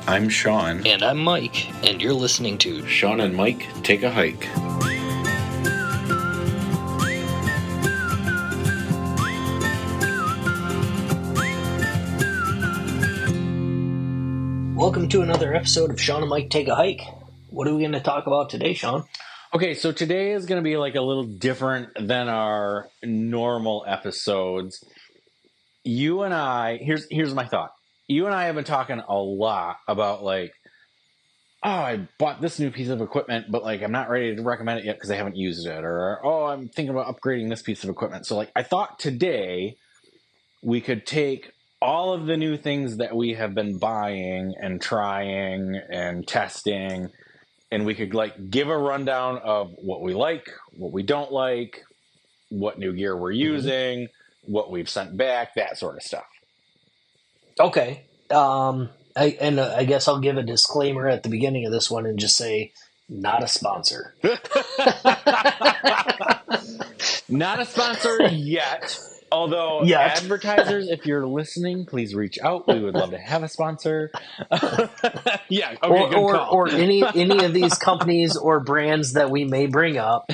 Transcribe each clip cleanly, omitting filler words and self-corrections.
I'm Shawn. And I'm Mike, and you're listening to Shawn and Mike Take a Hike. Welcome to another episode of Shawn and Mike Take a Hike. What are we going to talk about today, Shawn? Okay, so today is going to be like a little different than our normal episodes. You and I, here's my thought. You and I have been talking a lot about like, oh, I bought this new piece of equipment, but like I'm not ready to recommend it yet because I haven't used it. Or, oh, I'm thinking about upgrading this piece of equipment. So like I thought today we could take all of the new things that we have been buying and trying and testing, and we could like give a rundown of what we like, what we don't like, what new gear we're using, what we've sent back, that sort of stuff. Okay. I guess I'll give a disclaimer at the beginning of this one and just say, not a sponsor. Not a sponsor yet. Although, advertisers, if you're listening, please reach out. We would love to have a sponsor. Yeah, okay, good call. Or any of these companies or brands that we may bring up.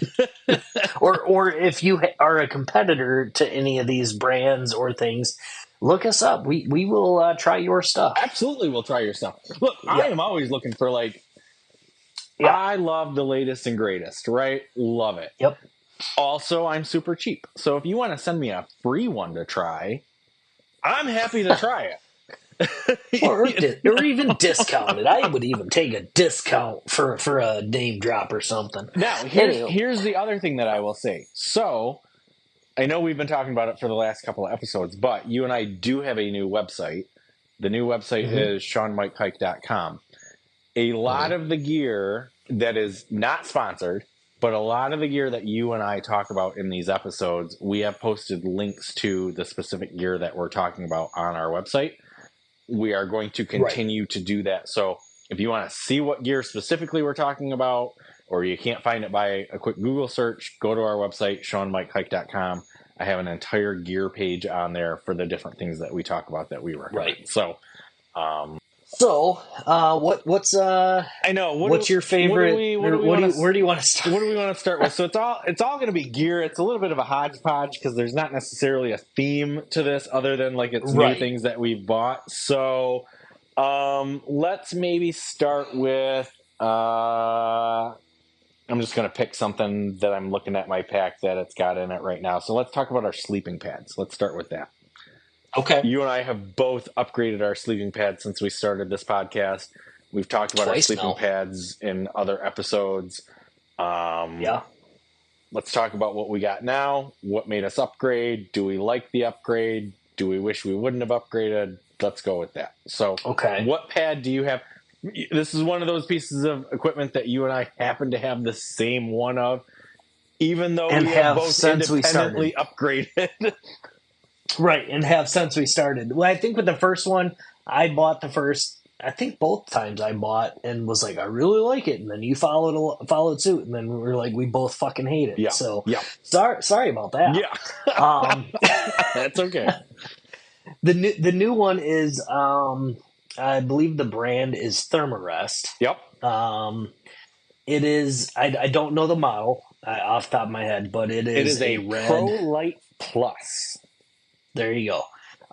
or if you are a competitor to any of these brands or things, look us up. We will try your stuff. Absolutely, we'll try your stuff. Look, I am always looking for, like, I love the latest and greatest, right? Love it. Yep. Also, I'm super cheap. So if you want to send me a free one to try, I'm happy to try it. or even discounted. I would even take a discount for a name drop or something. Now, here's the other thing that I will say. So, I know we've been talking about it for the last couple of episodes, but you and I do have a new website. The new website is ShawnMikeHike.com. A lot of the gear that is not sponsored, but a lot of the gear that you and I talk about in these episodes, we have posted links to the specific gear that we're talking about on our website. We are going to continue to do that. So if you want to see what gear specifically we're talking about, or you can't find it by a quick Google search, go to our website, ShawnMikeHike.com. I have an entire gear page on there for the different things that we talk about that we recommend. Right. So, what's I know. What's your favorite? Where do you want to start? What do we want to start with? So it's all going to be gear. It's a little bit of a hodgepodge because there's not necessarily a theme to this other than like it's new things that we've bought. So let's maybe start with. I'm just going to pick something that I'm looking at my pack that it's got in it right now. So let's talk about our sleeping pads. Let's start with that. Okay. You and I have both upgraded our sleeping pads since we started this podcast. We've talked about our sleeping pads in other episodes. Let's talk about what we got now. What made us upgrade? Do we like the upgrade? Do we wish we wouldn't have upgraded? Let's go with that. So, what pad do you have? This is one of those pieces of equipment that you and I happen to have the same one of, even though we have both independently upgraded. Right, and have since we started. Well, I think with the first one, I think both times I bought and was like, I really like it. And then you followed suit. And then we were like, we both fucking hate it. Yeah. So sorry about that. Yeah. That's okay. The new one is, I believe the brand is Thermarest. Yep. It is, I don't know the model off the top of my head, but it is a red Pro Light Plus. There you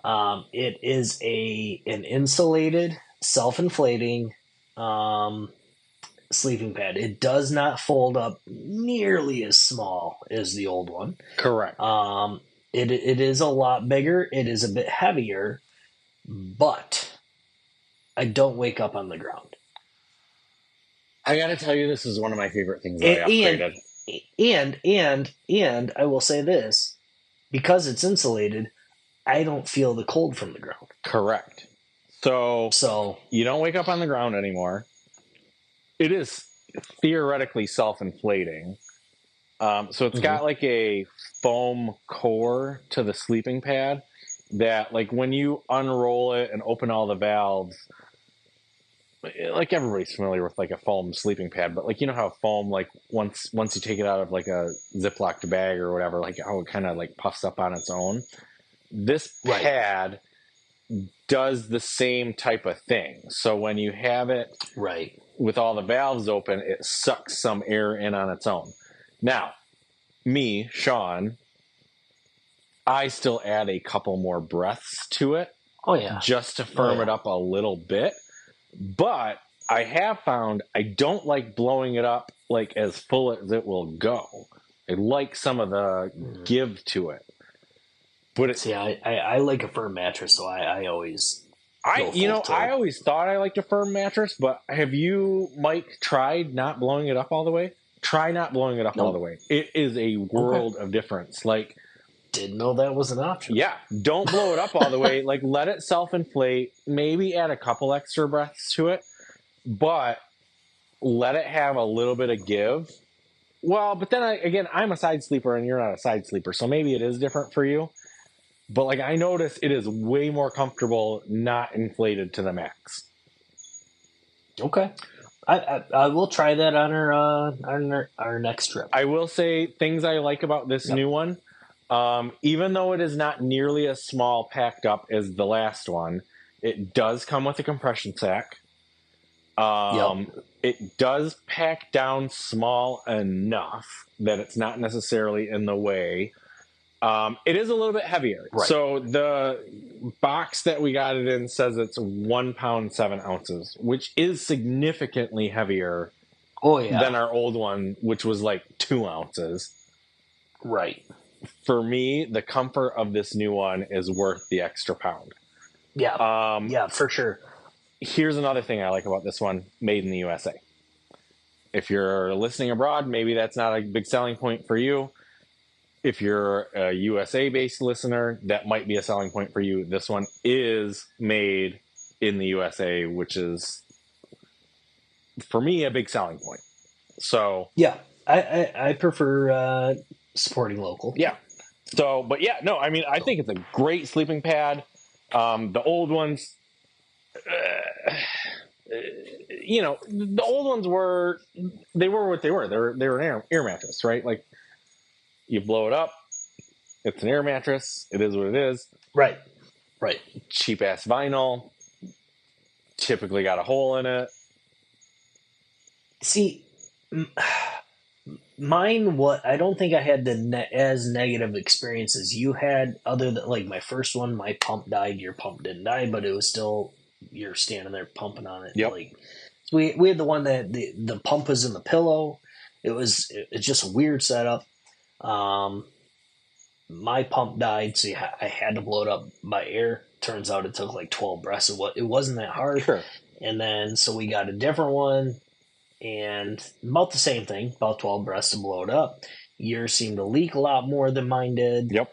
go. It is an insulated, self-inflating sleeping pad. It does not fold up nearly as small as the old one. Correct. It is a lot bigger. It is a bit heavier, but I don't wake up on the ground. I got to tell you, this is one of my favorite things that I upgraded. And I will say this, because it's insulated, I don't feel the cold from the ground. Correct. So you don't wake up on the ground anymore. It is theoretically self-inflating. So it's got like a foam core to the sleeping pad that, like, when you unroll it and open all the valves, like everybody's familiar with like a foam sleeping pad, but like, you know how foam, like once you take it out of like a Ziploc bag or whatever, like how it kind of like puffs up on its own. This pad does the same type of thing. So when you have it Right. with all the valves open, it sucks some air in on its own. Now, me, Shawn, I still add a couple more breaths to it. Oh, yeah. Just to firm it up a little bit. But I have found I don't like blowing it up like as full as it will go. I like some of the give to it. But See, I like a firm mattress, so I always I always thought I liked a firm mattress, but have you, Mike, tried not blowing it up all the way? Try not blowing it up all the way. It is a world of difference. Like, didn't know that was an option. Yeah, don't blow it up all the way. Like, let it self-inflate. Maybe add a couple extra breaths to it, but let it have a little bit of give. Well, but then I'm a side sleeper and you're not a side sleeper, so maybe it is different for you. But like, I notice it is way more comfortable not inflated to the max. Okay. I will try that on our next trip. I will say things I like about this new one. Even though it is not nearly as small packed up as the last one, it does come with a compression sack. It does pack down small enough that it's not necessarily in the way. It is a little bit heavier. Right. So the box that we got it in says it's 1 pound, 7 ounces, which is significantly heavier than our old one, which was like 2 ounces. Right. For me, the comfort of this new one is worth the extra pound. Yeah. Yeah, for sure. Here's another thing I like about this one, made in the USA. If you're listening abroad, maybe that's not a big selling point for you. If you're a USA-based listener, that might be a selling point for you. This one is made in the USA, which is, for me, a big selling point. So yeah, I prefer supporting local. Yeah. So, but yeah, no, I mean, I think it's a great sleeping pad. The old ones, the old ones were what they were. They were an air mattress, right? Like, you blow it up, it's an air mattress. It is what it is. Right. Cheap ass vinyl. Typically got a hole in it. See, mine, I don't think I had as negative experiences you had, other than like my first one, my pump died, your pump didn't die, but it was still, you're standing there pumping on it. Yep. Like, so we had the one that the pump was in the pillow. It's just a weird setup. My pump died, so I had to blow it up by air. Turns out it took like 12 breaths. It wasn't that hard. Sure. And then, so we got a different one, and about the same thing, about 12 breaths to blow it up. Yours seemed to leak a lot more than mine did. Yep.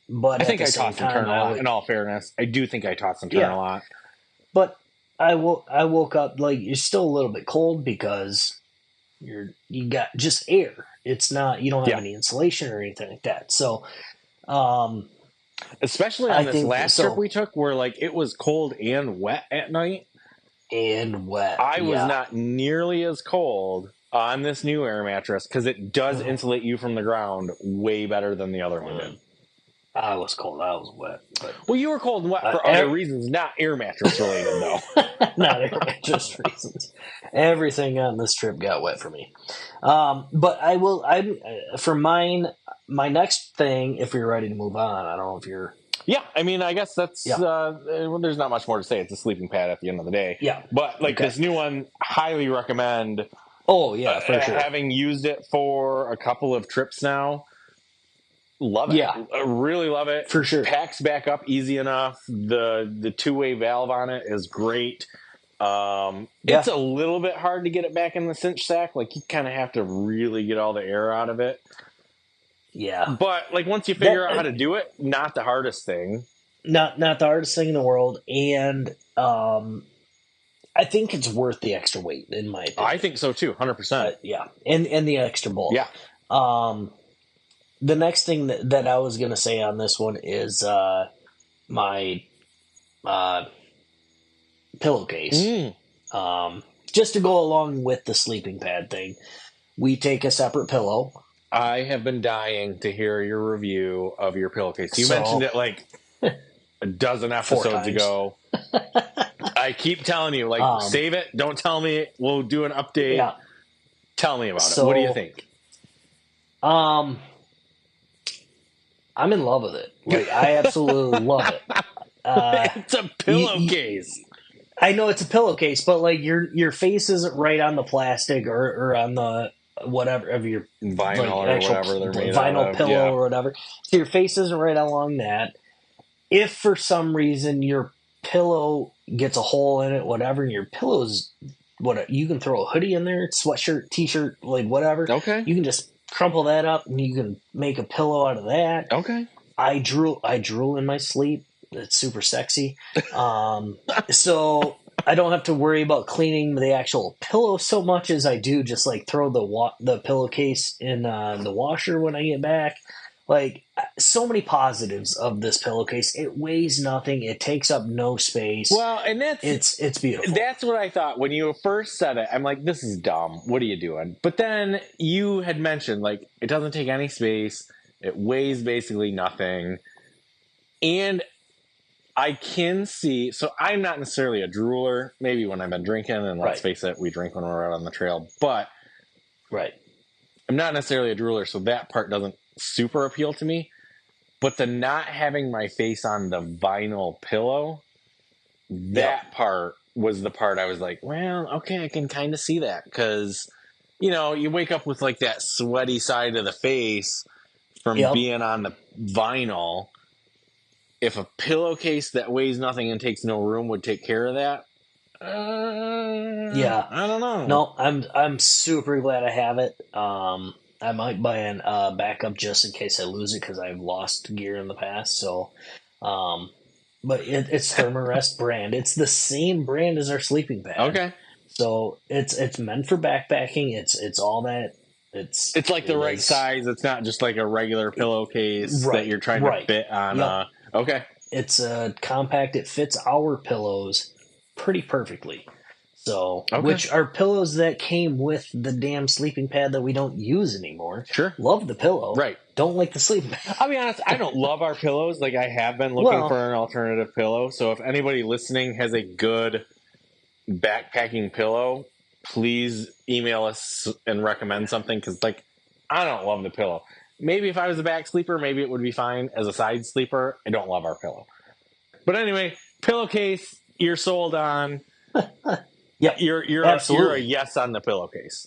But I think I tossed and turned a lot, in all faurness. I do think I tossed and turned a lot. But I woke up, like, you're still a little bit cold because you got just air. It's not, you don't have any insulation or anything like that. So, especially on this last trip we took, where like it was cold and wet at night. I was not nearly as cold on this new air mattress because it does insulate you from the ground way better than the other one did. I was cold. I was wet. But, well, you were cold and wet for other reasons, not air mattress related, though. Not air mattress reasons. Everything on this trip got wet for me. But for mine, my next thing, if you're ready to move on, I don't know if you're... Yeah, I mean, I guess that's... there's not much more to say. It's a sleeping pad at the end of the day. Yeah. But, like, this new one, highly recommend... Oh, yeah, for sure. Having used it for a couple of trips now, love it. Yeah. I really love it. For sure. Packs back up easy enough. The two-way valve on it is great. It's a little bit hard to get it back in the cinch sack. Like, you kind of have to really get all the air out of it. Yeah. But, like, once you figure out how to do it, not the hardest thing. Not the hardest thing in the world. And I think it's worth the extra weight, in my opinion. I think so, too. 100%. Yeah. And the extra bulk. Yeah. The next thing that I was going to say on this one is my pillowcase. Just to go along with the sleeping pad thing, we take a separate pillow. I have been dying to hear your review of your pillowcase. You mentioned it like a dozen 4 episodes times. ago. I keep telling you, like, save it. Don't tell me. We'll do an update. Yeah. Tell me about it. What do you think? I'm in love with it. Like, I absolutely love it. It's a pillowcase. I know it's a pillowcase, but like your face isn't right on the plastic or on the whatever of your vinyl or whatever they're made vinyl out of. pillow or whatever. So your face isn't right along that. If for some reason your pillow gets a hole in it, whatever, and your pillow's you can throw a hoodie in there, sweatshirt, t-shirt, like whatever. Okay. You can just crumple that up and you can make a pillow out of that. Okay. I drool in my sleep. It's super sexy. So I don't have to worry about cleaning the actual pillow so much as I do just like throw the pillowcase in the washer when I get back. Like, so many positives of this pillowcase. It weighs nothing. It takes up no space. Well, and it's beautiful. That's what I thought when you first said it. I'm like, this is dumb. What are you doing? But then you had mentioned, like, it doesn't take any space. It weighs basically nothing. And I can see, so I'm not necessarily a drooler, maybe when I've been drinking, and let's face it, we drink when we're out on the trail, but I'm not necessarily a drooler, so that part doesn't super appeal to me. But the not having my face on the vinyl pillow, that part was the part I was like, well, okay, I can kind of see that, because, you know, you wake up with like that sweaty side of the face from being on the vinyl. If a pillowcase that weighs nothing and takes no room would take care of that, I don't know. No, I'm super glad I have it. I might buy a backup just in case I lose it because I've lost gear in the past. So, but it's Thermarest brand. It's the same brand as our sleeping pad. Okay. So it's meant for backpacking. It's all that. It's like the right size. It's not just like a regular pillowcase that you're trying to fit on. Okay. It's compact. It fits our pillows pretty perfectly. So, which are pillows that came with the damn sleeping pad that we don't use anymore. Sure. Love the pillow. Right. Don't like the sleeping pad. I'll be honest, I don't love our pillows. Like, I have been looking for an alternative pillow. So if anybody listening has a good backpacking pillow, please email us and recommend something, because, like, I don't love the pillow. Maybe if I was a back sleeper, maybe it would be fine. As a side sleeper, I don't love our pillow. But anyway, pillowcase, you're sold on. Yep, you're a yes on the pillowcase.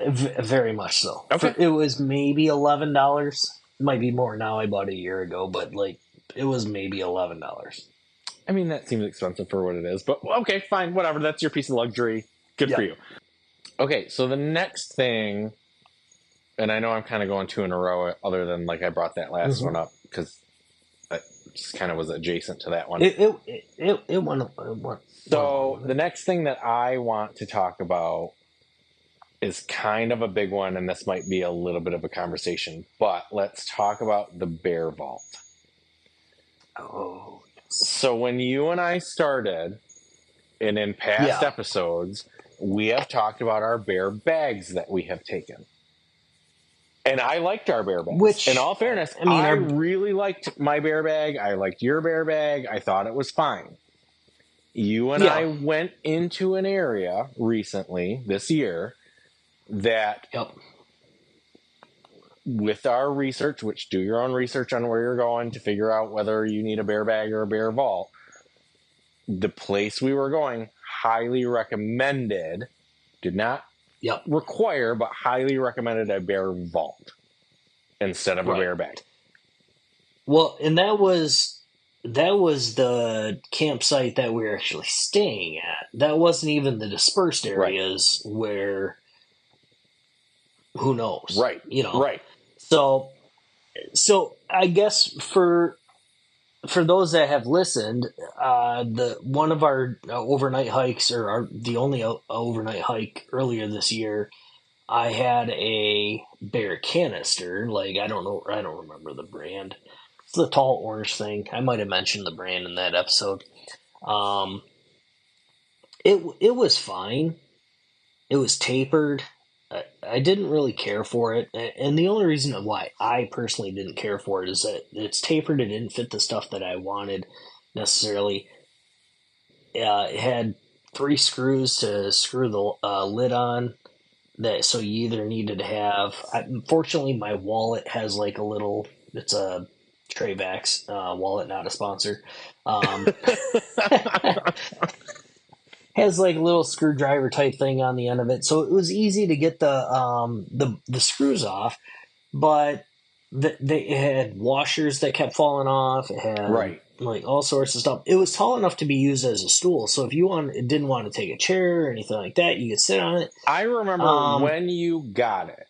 Very much so. Okay. It was maybe $11. Might be more now. I bought it a year ago, but like it was maybe $11. I mean, that seems expensive for what it is, but okay, fine, whatever. That's your piece of luxury. Good for you. Okay, so the next thing, and I know I'm kind of going 2 in a row, other than like I brought that last one up because it just kind of was adjacent to that one. It went. So the next thing that I want to talk about is kind of a big one, and this might be a little bit of a conversation, but let's talk about the bear vault. Oh. So when you and I started, and in past episodes, we have talked about our bear bags that we have taken. And I liked our bear bags. Which, in all fairness, I really liked my bear bag. I liked your bear bag. I thought it was fine. You and I went into an area recently, this year, that with our research, which do your own research on where you're going to figure out whether you need a bear bag or a bear vault, the place we were going highly recommended, did not require, but highly recommended a bear vault instead of a bear bag. Well, and that was the campsite that we were actually staying at. That wasn't even the dispersed areas where, who knows? Right. You know. Right. So I guess for those that have listened, one of our overnight hikes, or the only overnight hike earlier this year, I had a bear canister. Like, I don't remember the brand. It's the tall orange thing. I might have mentioned the brand in that episode. It was fine. It was tapered. I didn't really care for it, and the only reason why I personally didn't care for it is that it's tapered. It didn't fit the stuff that I wanted. necessarily. It had 3 screws to screw the lid on. That so you either needed to have. Unfortunately, my wallet has like a little. It's a Travax wallet, not a sponsor. Has like a little screwdriver type thing on the end of it, so it was easy to get the screws off. But they had washers that kept falling off. It had Right. like all sorts of stuff. It was tall enough to be used as a stool, so if you didn't want to take a chair or anything like that, you could sit on it. I remember when you got it,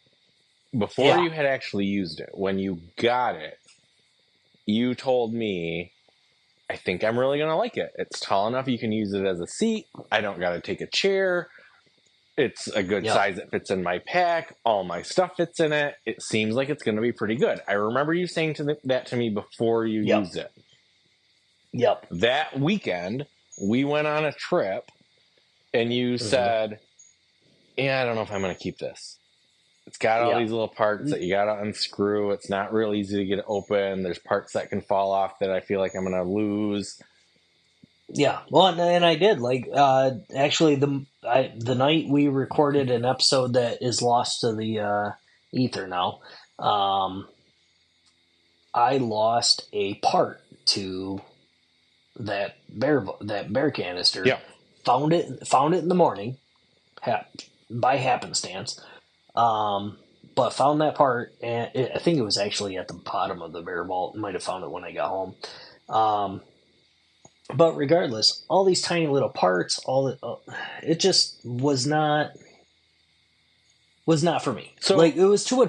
before Yeah. you had actually used it, when you got it, you told me, I think I'm really going to like it. It's tall enough you can use it as a seat. I don't got to take a chair. It's a good size. It fits in my pack. All my stuff fits in it. It seems like it's going to be pretty good. I remember you saying that to me before you used it. Yep. That weekend, we went on a trip, and you said, yeah, I don't know if I'm going to keep this. It's got all these little parts that you got to unscrew. It's not real easy to get it open. There's parts that can fall off that I feel like I'm going to lose. Yeah, well, and I did. Like, actually, the night we recorded an episode that is lost to the ether now, I lost a part to that bear canister. Yeah. Found it in the morning, by happenstance. But found that part, and I think it was actually at the bottom of the bear vault. Might have found it when I got home. But regardless, all these tiny little parts, it just was not for me. So, like, it was too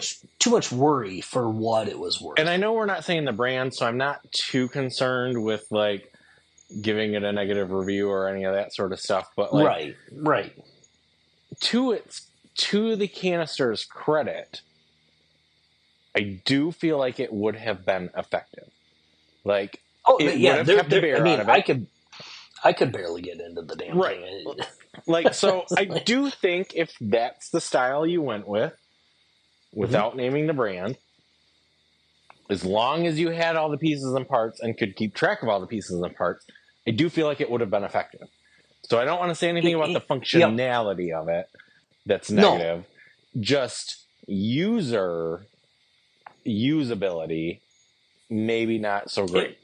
much worry for what it was worth. And I know we're not saying the brand, so I'm not too concerned with like giving it a negative review or any of that sort of stuff. But like, right. To the canister's credit, I do feel like it would have been effective. Like, it would have kept the bear out of it. I could barely get into the damn thing. Like, so I do think if that's the style you went with, without naming the brand, as long as you had all the pieces and parts and could keep track of all the pieces and parts, I do feel like it would have been effective. So I don't want to say anything about the functionality of it that's negative. No. Just usability, maybe not so great.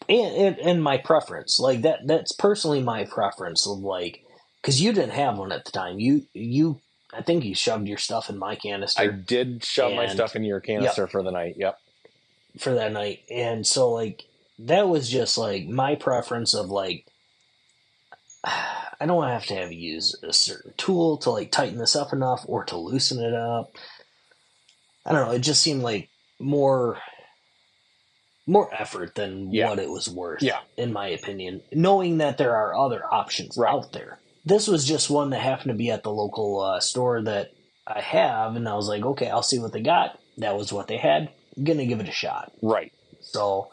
And my preference, like that's personally my preference of like, because you didn't have one at the time. I think you shoved your stuff in my canister. I did shove my stuff in your canister for the night. Yep. For that night. And so like, that was just like my preference of like, I don't have to have use a certain tool to like tighten this up enough or to loosen it up. I don't know. It just seemed like more effort than what it was worth, in my opinion, knowing that there are other options out there. This was just one that happened to be at the local store that I have, and I was like, okay, I'll see what they got. That was what they had. I'm going to give it a shot. Right. So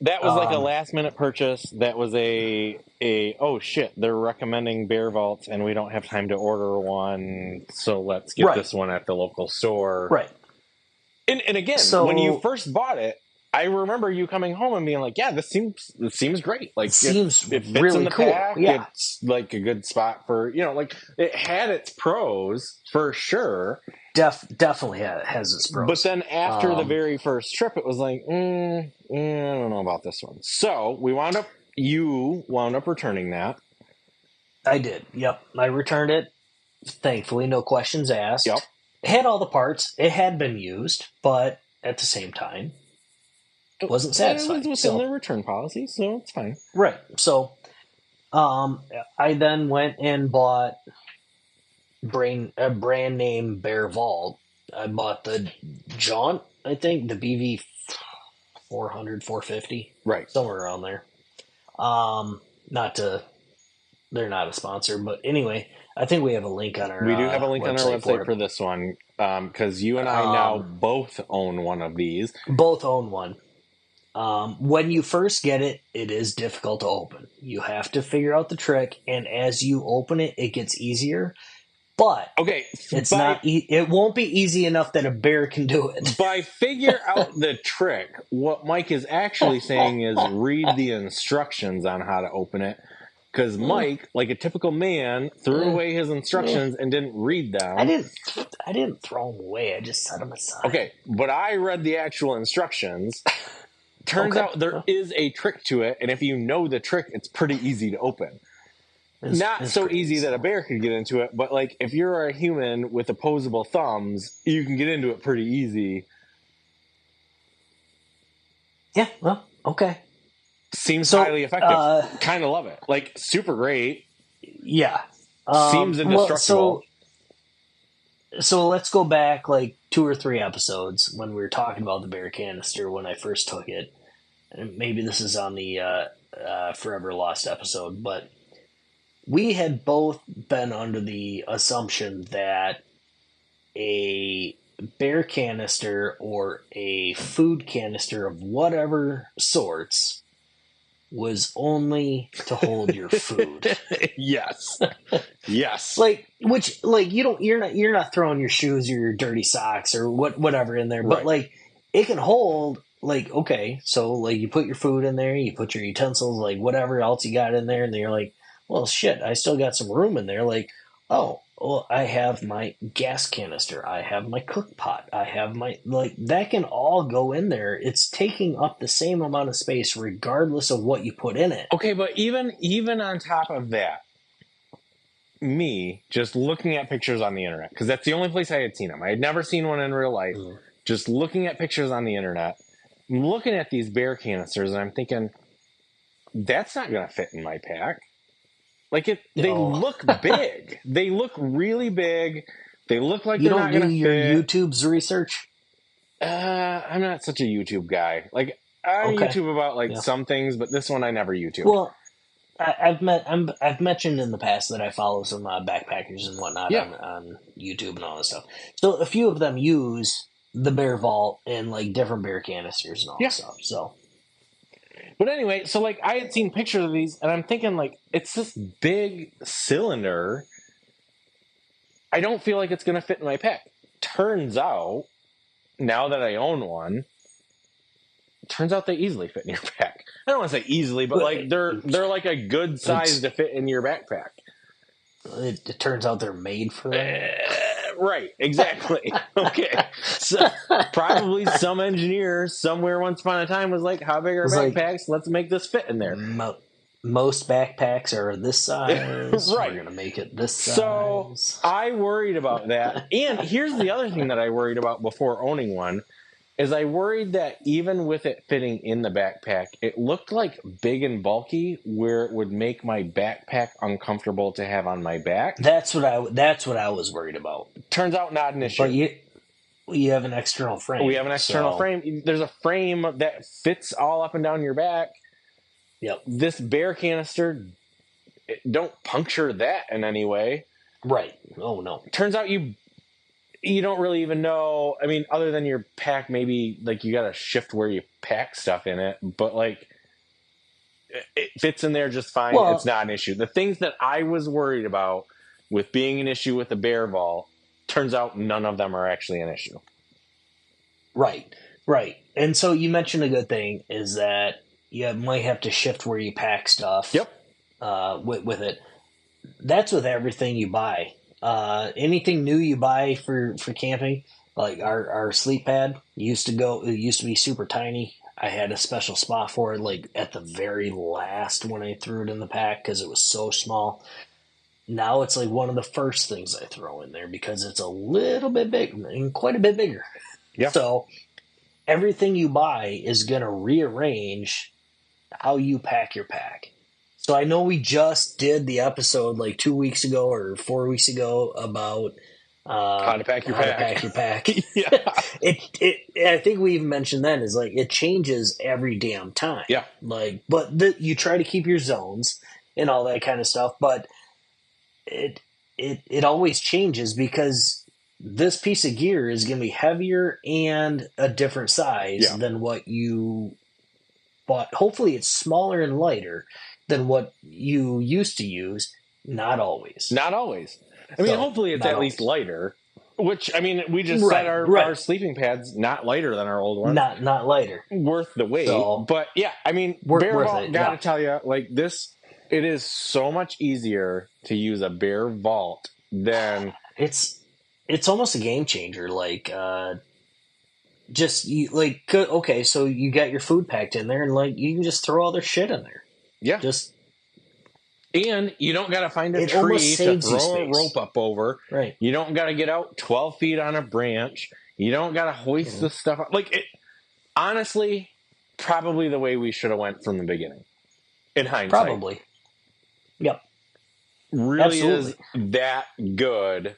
that was like a last-minute purchase. That was oh, shit, they're recommending bear vaults, and we don't have time to order one, so let's get this one at the local store. Right. And again, when you first bought it, I remember you coming home and being like, "Yeah, this seems great. Like, it fits really in the cool. pack. Yeah. It's like a good spot for like it had its pros for sure. Definitely has its pros. But then after the very first trip, it was like, I don't know about this one. So you wound up returning that. I did. Yep, I returned it. Thankfully, no questions asked. Yep. It had all the parts. It had been used, but at the same time, it wasn't satisfied. It was within the return policy, so it's fine. Right. So, I then went and bought a brand name Bear Vault. I bought the Jaunt, I think, the BV 400, 450. Right. Somewhere around there. They're not a sponsor, but anyway, I think we have a link on our We do have a link on our website for this one, because you and I now both own one of these. Both own one. When you first get it, it is difficult to open. You have to figure out the trick, and as you open it, it gets easier. but Okay, it's not. It won't be easy enough that a bear can do it. By figure out the trick, what Mike is actually saying is read the instructions on how to open it. Because Mike, like a typical man, threw away his instructions and didn't read them. I didn't throw them away. I just set them aside. Okay, but I read the actual instructions. Turns out there is a trick to it, and if you know the trick, it's pretty easy to open. Not so easy that a bear could get into it, but like if you're a human with opposable thumbs, you can get into it pretty easy. Yeah, well, okay. Seems highly effective. Kind of love it. Like, super great. Yeah. Seems indestructible. So let's go back like 2 or 3 episodes when we were talking about the bear canister when I first took it. And maybe this is on the Forever Lost episode, but we had both been under the assumption that a bear canister or a food canister of whatever sorts was only to hold your food. Yes. Yes. You're not throwing your shoes or your dirty socks or whatever in there, but like it can hold okay, so like you put your food in there, you put your utensils, like whatever else you got in there, and then you're like, well shit, I still got some room in there, like, oh, well, I have my gas canister, I have my cook pot, I have my, like, that can all go in there. It's taking up the same amount of space regardless of what you put in it. Okay, but even on top of that, me just looking at pictures on the internet, because that's the only place I had seen them. I had never seen one in real life. Just looking at pictures on the internet, I'm looking at these bear canisters, and I'm thinking, that's not going to fit in my pack. Like they look big. They look really big. They look like they're not going to fit. You don't do your YouTube's research? I'm not such a YouTube guy. Like I YouTube about some things, but this one I never YouTube. Well, I've mentioned in the past that I follow some backpackers and whatnot on YouTube and all this stuff. So a few of them use the bear vault and like different bear canisters and all this stuff. So. But anyway, so like I had seen pictures of these, and I'm thinking like it's this big cylinder. I don't feel like it's going to fit in my pack. Turns out, now that I own one, turns out they easily fit in your pack. I don't want to say easily, but like they're like a good size to fit in your backpack. It turns out they're made for that. Right, exactly. Okay. So probably some engineer somewhere once upon a time was like, how big are backpacks? Let's make this fit in there. Most backpacks are this size. Right. We're going to make it this size. So I worried about that. And here's the other thing that I worried about before owning one is I worried that even with it fitting in the backpack, it looked like big and bulky where it would make my backpack uncomfortable to have on my back. That's what I was worried about. Turns out not an issue. But you have an external frame. We have an external frame. There's a frame that fits all up and down your back. Yep. This bear canister, don't puncture that in any way. Right. Oh, no. Turns out you don't really even know. I mean, other than your pack, maybe like you got to shift where you pack stuff in it, but like it fits in there just fine. Well, it's not an issue. The things that I was worried about with being an issue with the bear vault, turns out none of them are actually an issue. Right. And so you mentioned a good thing is that you might have to shift where you pack stuff. Yep. With it. That's with everything you buy. Anything new you buy for camping, like our sleep pad used to be super tiny. I had a special spot for it, like at the very last when I threw it in the pack because it was so small. Now it's like one of the first things I throw in there because it's a little bit big and quite a bit bigger. Yeah. So everything you buy is going to rearrange how you pack your pack. So I know we just did the episode like 2 weeks ago or 4 weeks ago about how to pack your pack. Yeah. I think we even mentioned that is like it changes every damn time. Yeah. Like, but you try to keep your zones and all that kind of stuff, but it always changes because this piece of gear is going to be heavier and a different size than what you bought. Hopefully, it's smaller and lighter than what you used to use. Not always. Not always. I mean, hopefully it's at least lighter. Which, I mean, we just said our sleeping pads not lighter than our old ones. Not lighter. Worth the wait. So, but yeah, I mean, Bear Vault, gotta tell you, like this, it is so much easier to use a Bear Vault than... It's almost a game changer. Like, just, okay, so you got your food packed in there, and, like, you can just throw all their shit in there. Yeah. And you don't got to find a tree to throw a rope up over. Right. You don't got to get out 12 feet on a branch. You don't got to hoist the stuff up. Like, honestly, probably the way we should have went from the beginning. In hindsight. Probably. Yep. Really is that good.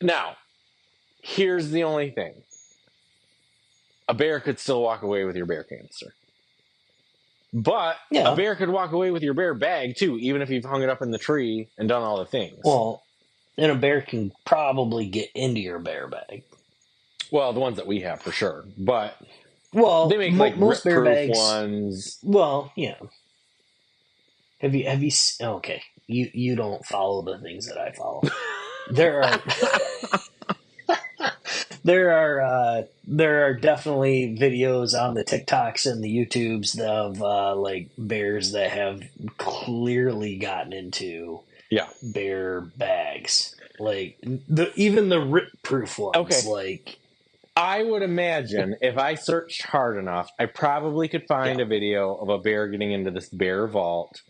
Now, here's the only thing. A bear could still walk away with your bear canister. But a bear could walk away with your bear bag, too, even if you've hung it up in the tree and done all the things. Well, and a bear can probably get into your bear bag. Well, the ones that we have, for sure. But they make, like, most bear bags ones. Well, yeah. Have you... Okay. You don't follow the things that I follow. There are... There are definitely videos on the TikToks and the YouTubes of like bears that have clearly gotten into bear bags, like even the rip-proof ones. Okay. Like, I would imagine if I searched hard enough, I probably could find a video of a bear getting into this Bear Vault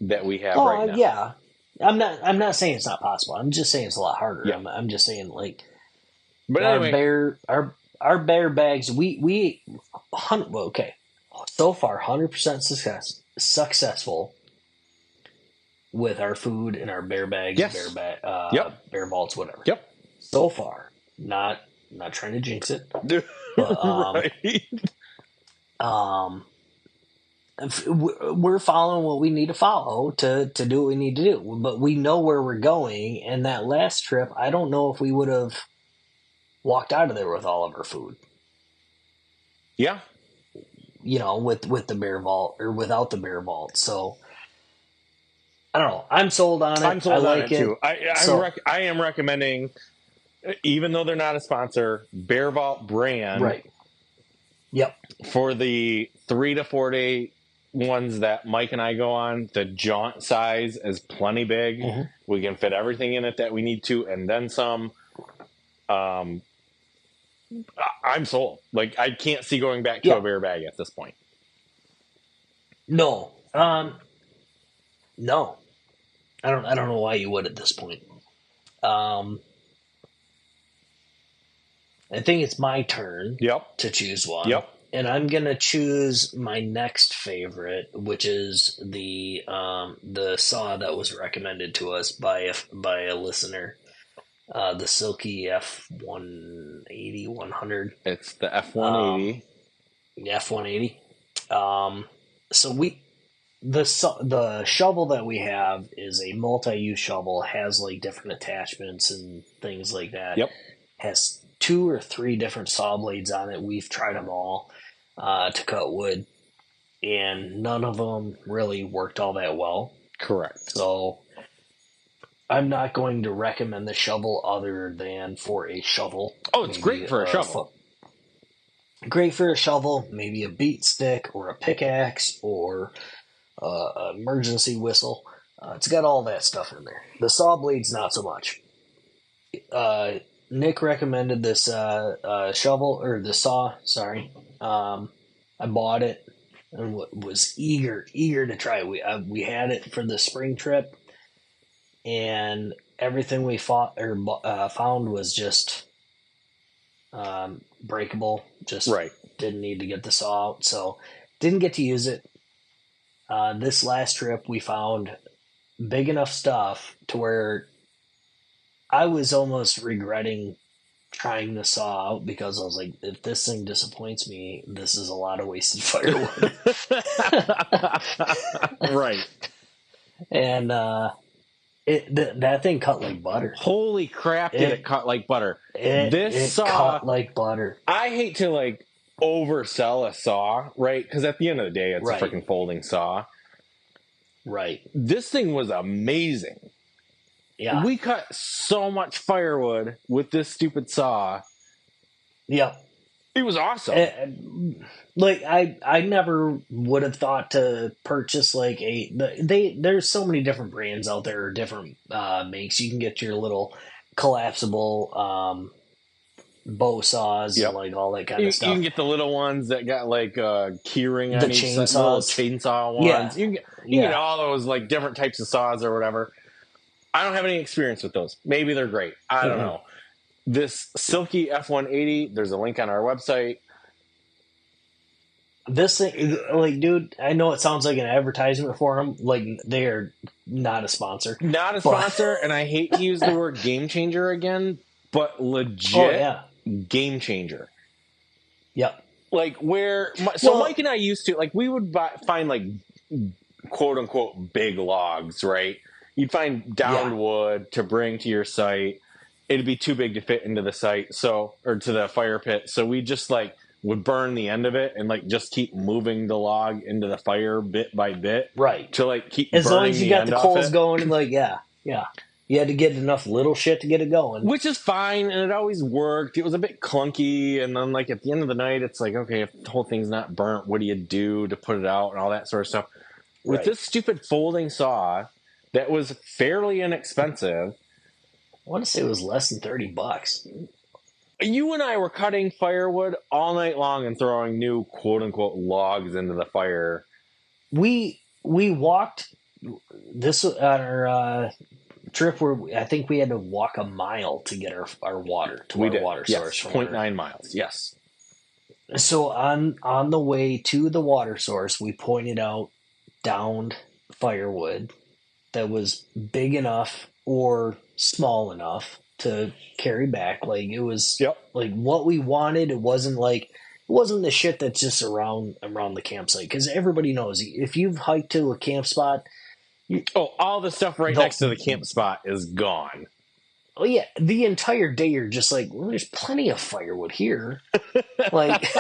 that we have right now. Yeah, I'm not saying it's not possible. I'm just saying it's a lot harder. Yeah. I'm just saying, like. But anyway, our bear bags, we so far 100% successful with our food and our bear bags, bear vaults, whatever. Yep. So far, not trying to jinx it, but, we're following what we need to follow to do what we need to do. But we know where we're going, and that last trip, I don't know if we would have walked out of there with all of our food. Yeah. You know, with the bear vault or without the bear vault. So I don't know. I'm sold on it. I'm sold on it too. I am recommending, even though they're not a sponsor, Bear Vault brand. Right. Yep. For the 3 to 4 day ones that Mike and I go on, the jaunt size is plenty big. Mm-hmm. We can fit everything in it that we need to, and then some. I'm sold. Like, I can't see going back to a bear bag at this point. No. No. I don't know why you would at this point. I think it's my turn to choose one. Yep. And I'm gonna choose my next favorite, which is the saw that was recommended to us by a listener. The Silky F180, 100. It's the F180. The F180. So the shovel that we have is a multi-use shovel. Has like different attachments and things like that. Yep. Has 2 or 3 different saw blades on it. We've tried them all to cut wood, and none of them really worked all that well. Correct. So I'm not going to recommend the shovel other than for a shovel. Oh, it's great for a shovel. Great for a shovel, maybe a beat stick or a pickaxe or an emergency whistle. It's got all that stuff in there. The saw blades, not so much. Nick recommended this shovel, or the saw, sorry. I bought it and was eager to try it. We had it for the spring trip. And everything we found was just breakable. Just didn't need to get the saw out, so didn't get to use it. This last trip, we found big enough stuff to where I was almost regretting trying the saw out, because I was like, if this thing disappoints me, this is a lot of wasted firewood. Right. And that thing cut like butter. Holy crap, did it cut like butter. It saw cut like butter. I hate to like oversell a saw, right? Because at the end of the day, it's a freaking folding saw. Right. This thing was amazing. Yeah. We cut so much firewood with this stupid saw. Yeah. It was awesome. Like I never would have thought to purchase like there's so many different brands out there, or different makes. You can get your little collapsible bow saws and like all that kind of stuff. You can get the little ones that got like keyring on The each side, the little chainsaw ones. Yeah. You can get all those like different types of saws or whatever. I don't have any experience with those. Maybe they're great. I don't know. This Silky F180, there's a link on our website. This thing, like, dude, I know it sounds like an advertisement for them. Like, they are not a sponsor. Not a sponsor, and I hate to use the word game changer again, but legit game changer. Yep. Like, Mike and I used to, like, we would find, like, quote-unquote big logs, right? You'd find downed wood to bring to your site. It'd be too big to fit into the site, or to the fire pit. So we just, like, would burn the end of it and like just keep moving the log into the fire bit by bit, right? To like keep as burning long as you got the coals going, and like you had to get enough little shit to get it going, which is fine, and it always worked. It was a bit clunky, and then like at the end of the night, it's like, okay, if the whole thing's not burnt, what do you do to put it out and all that sort of stuff? With this stupid folding saw that was fairly inexpensive, I want to say it was less than $30. You and I were cutting firewood all night long and throwing new quote-unquote logs into the fire. We walked this on our trip where I think we had to walk a mile to get our water to our water source. 0.9 miles, yes. So on the way to the water source, we pointed out downed firewood that was big enough or small enough to carry back. Like, it was like what we wanted. It wasn't the shit that's just around the campsite, because everybody knows if you've hiked to a camp spot, all the stuff next to the camp spot is gone. Oh yeah, the entire day you're just like, well, there's plenty of firewood here. Like,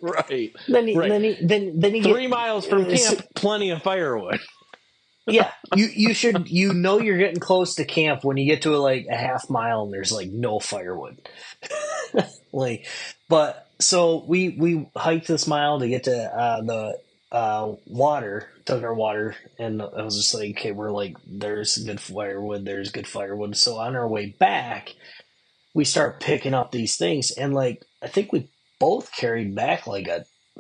right. Then you 3 miles from camp, plenty of firewood. Yeah, you should you're getting close to camp when you get to like a half mile and there's like no firewood. Like, but so we hiked this mile to get to the water, took our water, and I was just like, okay, we're like, there's good firewood. So on our way back, we start picking up these things, and like I think we both carried back like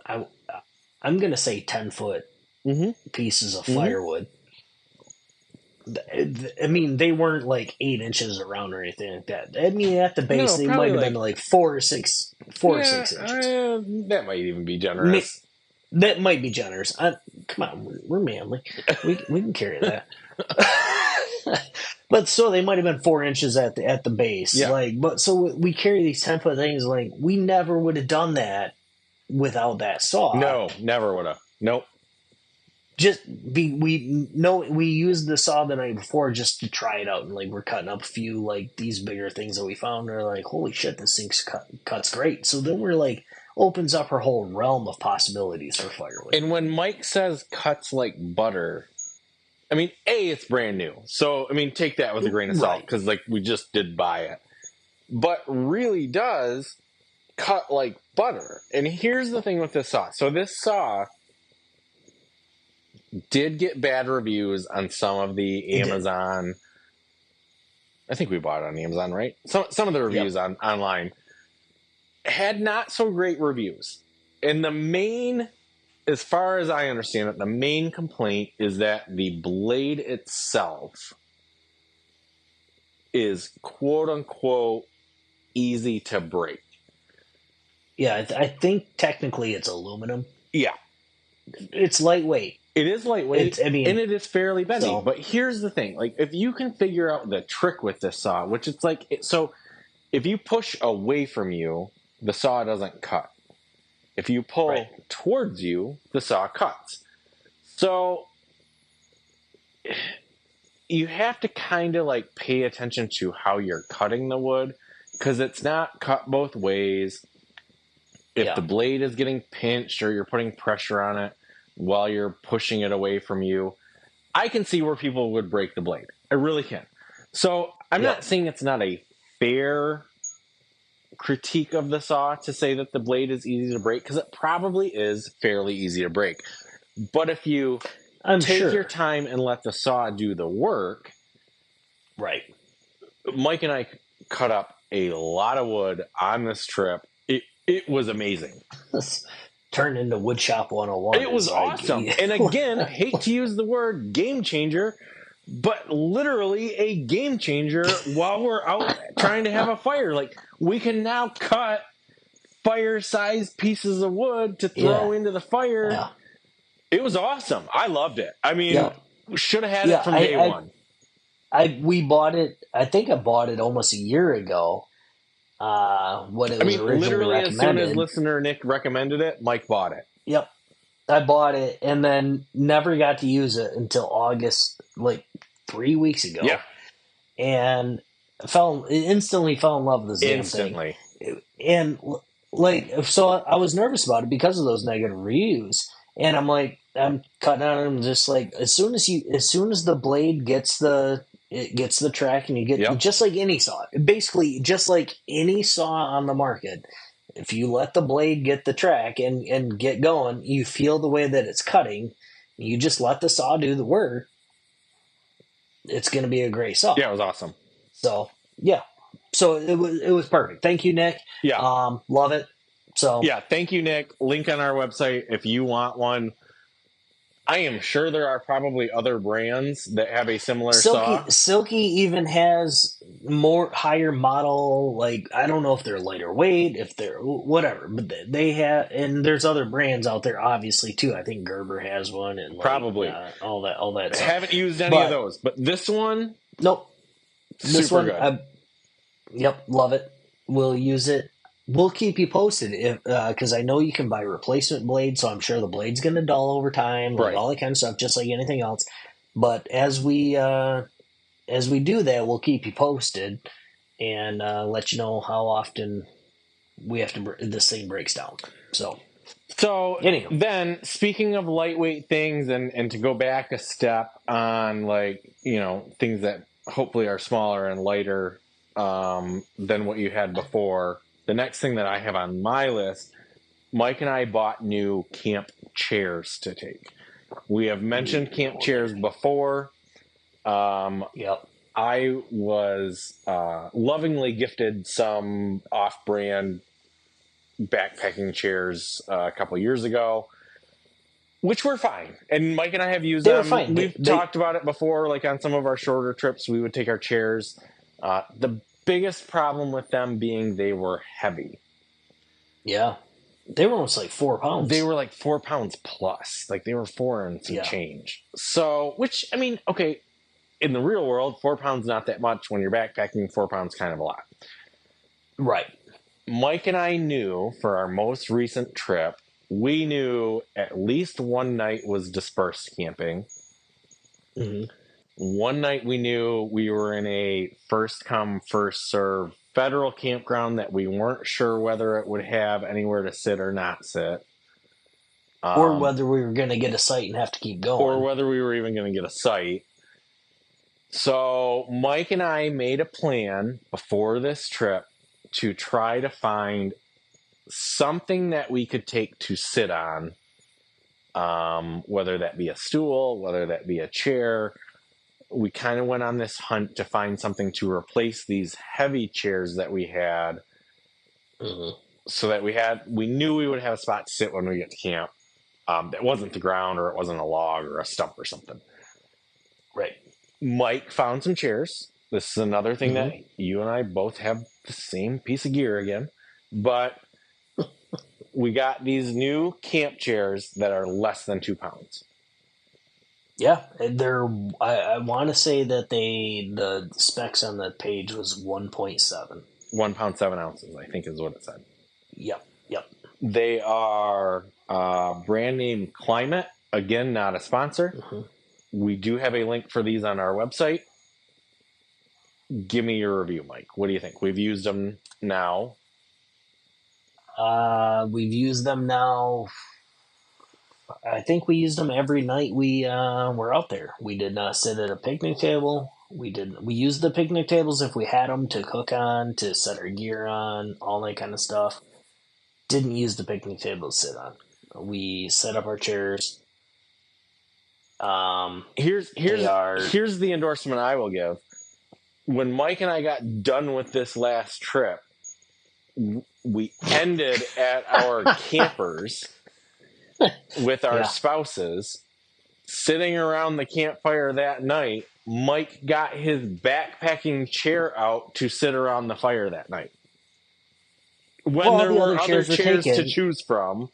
I'm gonna say 10-foot pieces of firewood. I mean, they weren't like 8 inches around or anything like that. I mean, at the base, they might have been like 4 or 6 inches. That might even be generous. That might be generous. Come on, we're manly. We can carry that. But so they might have been 4 inches at the base. Yeah. Like, but so we carry these 10-foot things. Like, we never would have done that without that saw. No, never would have. Nope. We used the saw the night before just to try it out, and like we're cutting up a few like these bigger things that we found. And we're like, holy shit, this thing cuts great. So then we're like, opens up our whole realm of possibilities for firewood. And when Mike says cuts like butter, I mean, it's brand new. So, I mean, take that with a grain of salt, because like we just did buy it. But really does cut like butter. And here's the thing with this saw. So this saw did get bad reviews on some of the Amazon. I think we bought it on Amazon, right? Some of the reviews online had not so great reviews. And the main, as far as I understand it, the main complaint is that the blade itself is quote unquote easy to break. Yeah, I think technically it's aluminum. Yeah. It's lightweight. It is lightweight, and it is fairly bendy. So, but here's the thing. Like, if you can figure out the trick with this saw, which it's like, so if you push away from you, the saw doesn't cut. If you pull towards you, the saw cuts. So you have to kind of like pay attention to how you're cutting the wood, because it's not cut both ways. If the blade is getting pinched or you're putting pressure on it while you're pushing it away from you, I can see where people would break the blade. I really can. So I'm Yeah. not saying it's not a fair critique of the saw to say that the blade is easy to break, because it probably is fairly easy to break. But if you I'm take sure. your time and let the saw do the work, Right. Mike and I cut up a lot of wood on this trip. It was amazing. This turned into Woodshop 101. It was awesome. And again, hate to use the word game changer, but literally a game changer while we're out trying to have a fire. Like, we can now cut fire-sized pieces of wood to throw into the fire. Yeah. It was awesome. I loved it. I mean, Yeah. should have had it from day one. We bought it. I think I bought it almost a year ago. When it was originally literally recommended. as soon as listener Nick recommended it, Mike bought it. Yep, I bought it and then never got to use it until August, like 3 weeks ago. Yeah, and instantly fell in love with this damn thing. And like, so I was nervous about it because of those negative reviews. And I'm like, I'm cutting on them, just like, as soon as the blade gets the track, and you get just like any saw, basically just like any saw on the market. If you let the blade get the track and get going, you feel the way that it's cutting. You just let the saw do the work. It's going to be a great saw. Yeah, it was awesome. So yeah, so it was perfect. Thank you, Nick. Yeah, love it. So yeah, thank you, Nick. Link on our website if you want one. I am sure there are probably other brands that have a similar saw. Silky even has higher model. Like, I don't know if they're lighter weight, if they're whatever, but they have, and there's other brands out there, obviously too. I think Gerber has one, and probably all that. I haven't used any of those, but this one, nope. This one, good. Yep, love it. We'll use it. We'll keep you posted because I know you can buy replacement blades, so I'm sure the blade's going to dull over time, like all that kind of stuff, just like anything else. But as we do that, we'll keep you posted and let you know how often we have to this thing breaks down. So anyhow. Then, speaking of lightweight things, and to go back a step on, like, things that hopefully are smaller and lighter than what you had before. The next thing that I have on my list, Mike and I bought new camp chairs to take. We have mentioned camp chairs before. Yep. I was lovingly gifted some off-brand backpacking chairs a couple years ago, which were fine. And Mike and I have used them. Fine. We've talked about it before, like on some of our shorter trips, we would take our chairs. The biggest problem with them being they were heavy. Yeah. They were almost like 4 pounds. They were like 4 pounds plus. Like, they were 4 and some change. So, which, I mean, okay, in the real world, 4 pounds not that much. When you're backpacking, 4 pounds kind of a lot. Right. Mike and I knew for our most recent trip, we knew at least one night was dispersed camping. Mm-hmm. One night we knew we were in a first come, first serve federal campground that we weren't sure whether it would have anywhere to sit or not sit. Or whether we were going to get a site and have to keep going. Or whether we were even going to get a site. So Mike and I made a plan before this trip to try to find something that we could take to sit on, whether that be a stool, whether that be a chair. We kind of went on this hunt to find something to replace these heavy chairs that we had, so that we knew we would have a spot to sit when we get to camp. That wasn't the ground, or it wasn't a log or a stump or something. Right. Mike found some chairs. This is another thing that you and I both have the same piece of gear again, but we got these new camp chairs that are less than 2 pounds. Yeah, I want to say that the specs on the page was 1.7. 1 pound 7 ounces, I think is what it said. Yep. They are brand name Climate. Again, not a sponsor. We do have a link for these on our website. Give me your review, Mike. What do you think? We've used them now. We've used them now I think we used them every night we were out there. We did not sit at a picnic table. We used the picnic tables if we had them to cook on, to set our gear on, all that kind of stuff. Didn't use the picnic table to sit on. We set up our chairs. Here's the endorsement I will give. When Mike and I got done with this last trip, we ended at our campers with our spouses, sitting around the campfire that night. Mike got his backpacking chair out to sit around the fire that night. When there were other chairs to choose from.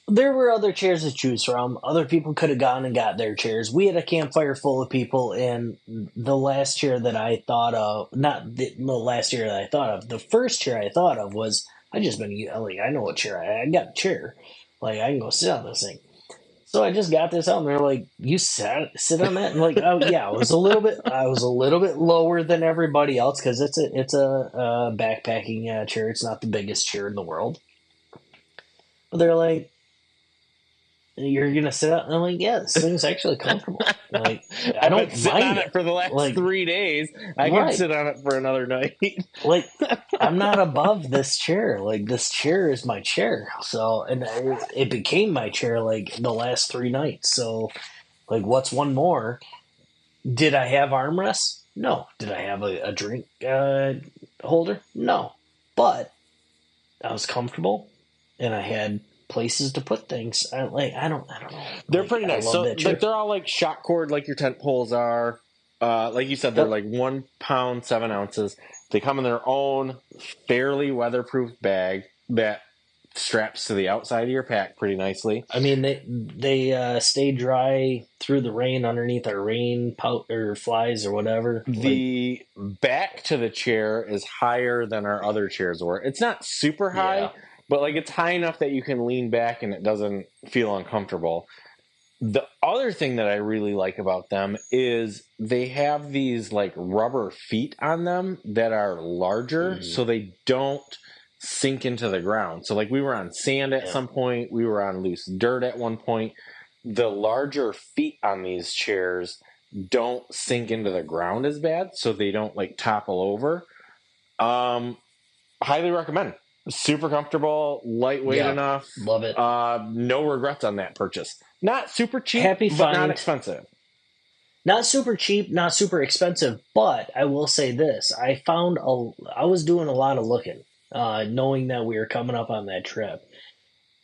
There were other chairs to choose from. Other people could have gone and got their chairs. We had a campfire full of people, and the last chair that I thought of, not the last chair that I thought of, the first chair I thought of was, I know what chair I got a chair. Like, I can go sit on this thing. So I just got this out, and they're like, "You sit on that?" And like, oh yeah, I was a little bit lower than everybody else because it's a backpacking chair. It's not the biggest chair in the world. But they're like, "You're gonna sit out?" And I'm like, "Yeah, this thing's actually comfortable. Like, I don't mind on it for the last 3 days. I can sit on it for another night. Like, I'm not above this chair. Like, this chair is my chair. So, and it became my chair like the last 3 nights. So, like, what's one more? Did I have armrests? No. Did I have a drink holder? No. But I was comfortable, and I had places to put things. I don't know. They're pretty nice. So like, they're all like shot cord, like your tent poles are. Like you said, they're like 1 pound 7 ounces. They come in their own fairly weatherproof bag that straps to the outside of your pack pretty nicely. I mean, they stay dry through the rain underneath our rain or flies or whatever. The back to the chair is higher than our other chairs were. It's not super high, but like it's high enough that you can lean back and it doesn't feel uncomfortable. The other thing that I really like about them is they have these like rubber feet on them that are larger, so they don't sink into the ground. So like we were on sand at some point, we were on loose dirt at one point. The larger feet on these chairs don't sink into the ground as bad, so they don't like topple over. Highly recommend. Super comfortable, lightweight enough. Love it. No regrets on that purchase. Not super cheap, but not expensive. Not super cheap, not super expensive, but I will say this. I was doing a lot of looking, knowing that we were coming up on that trip.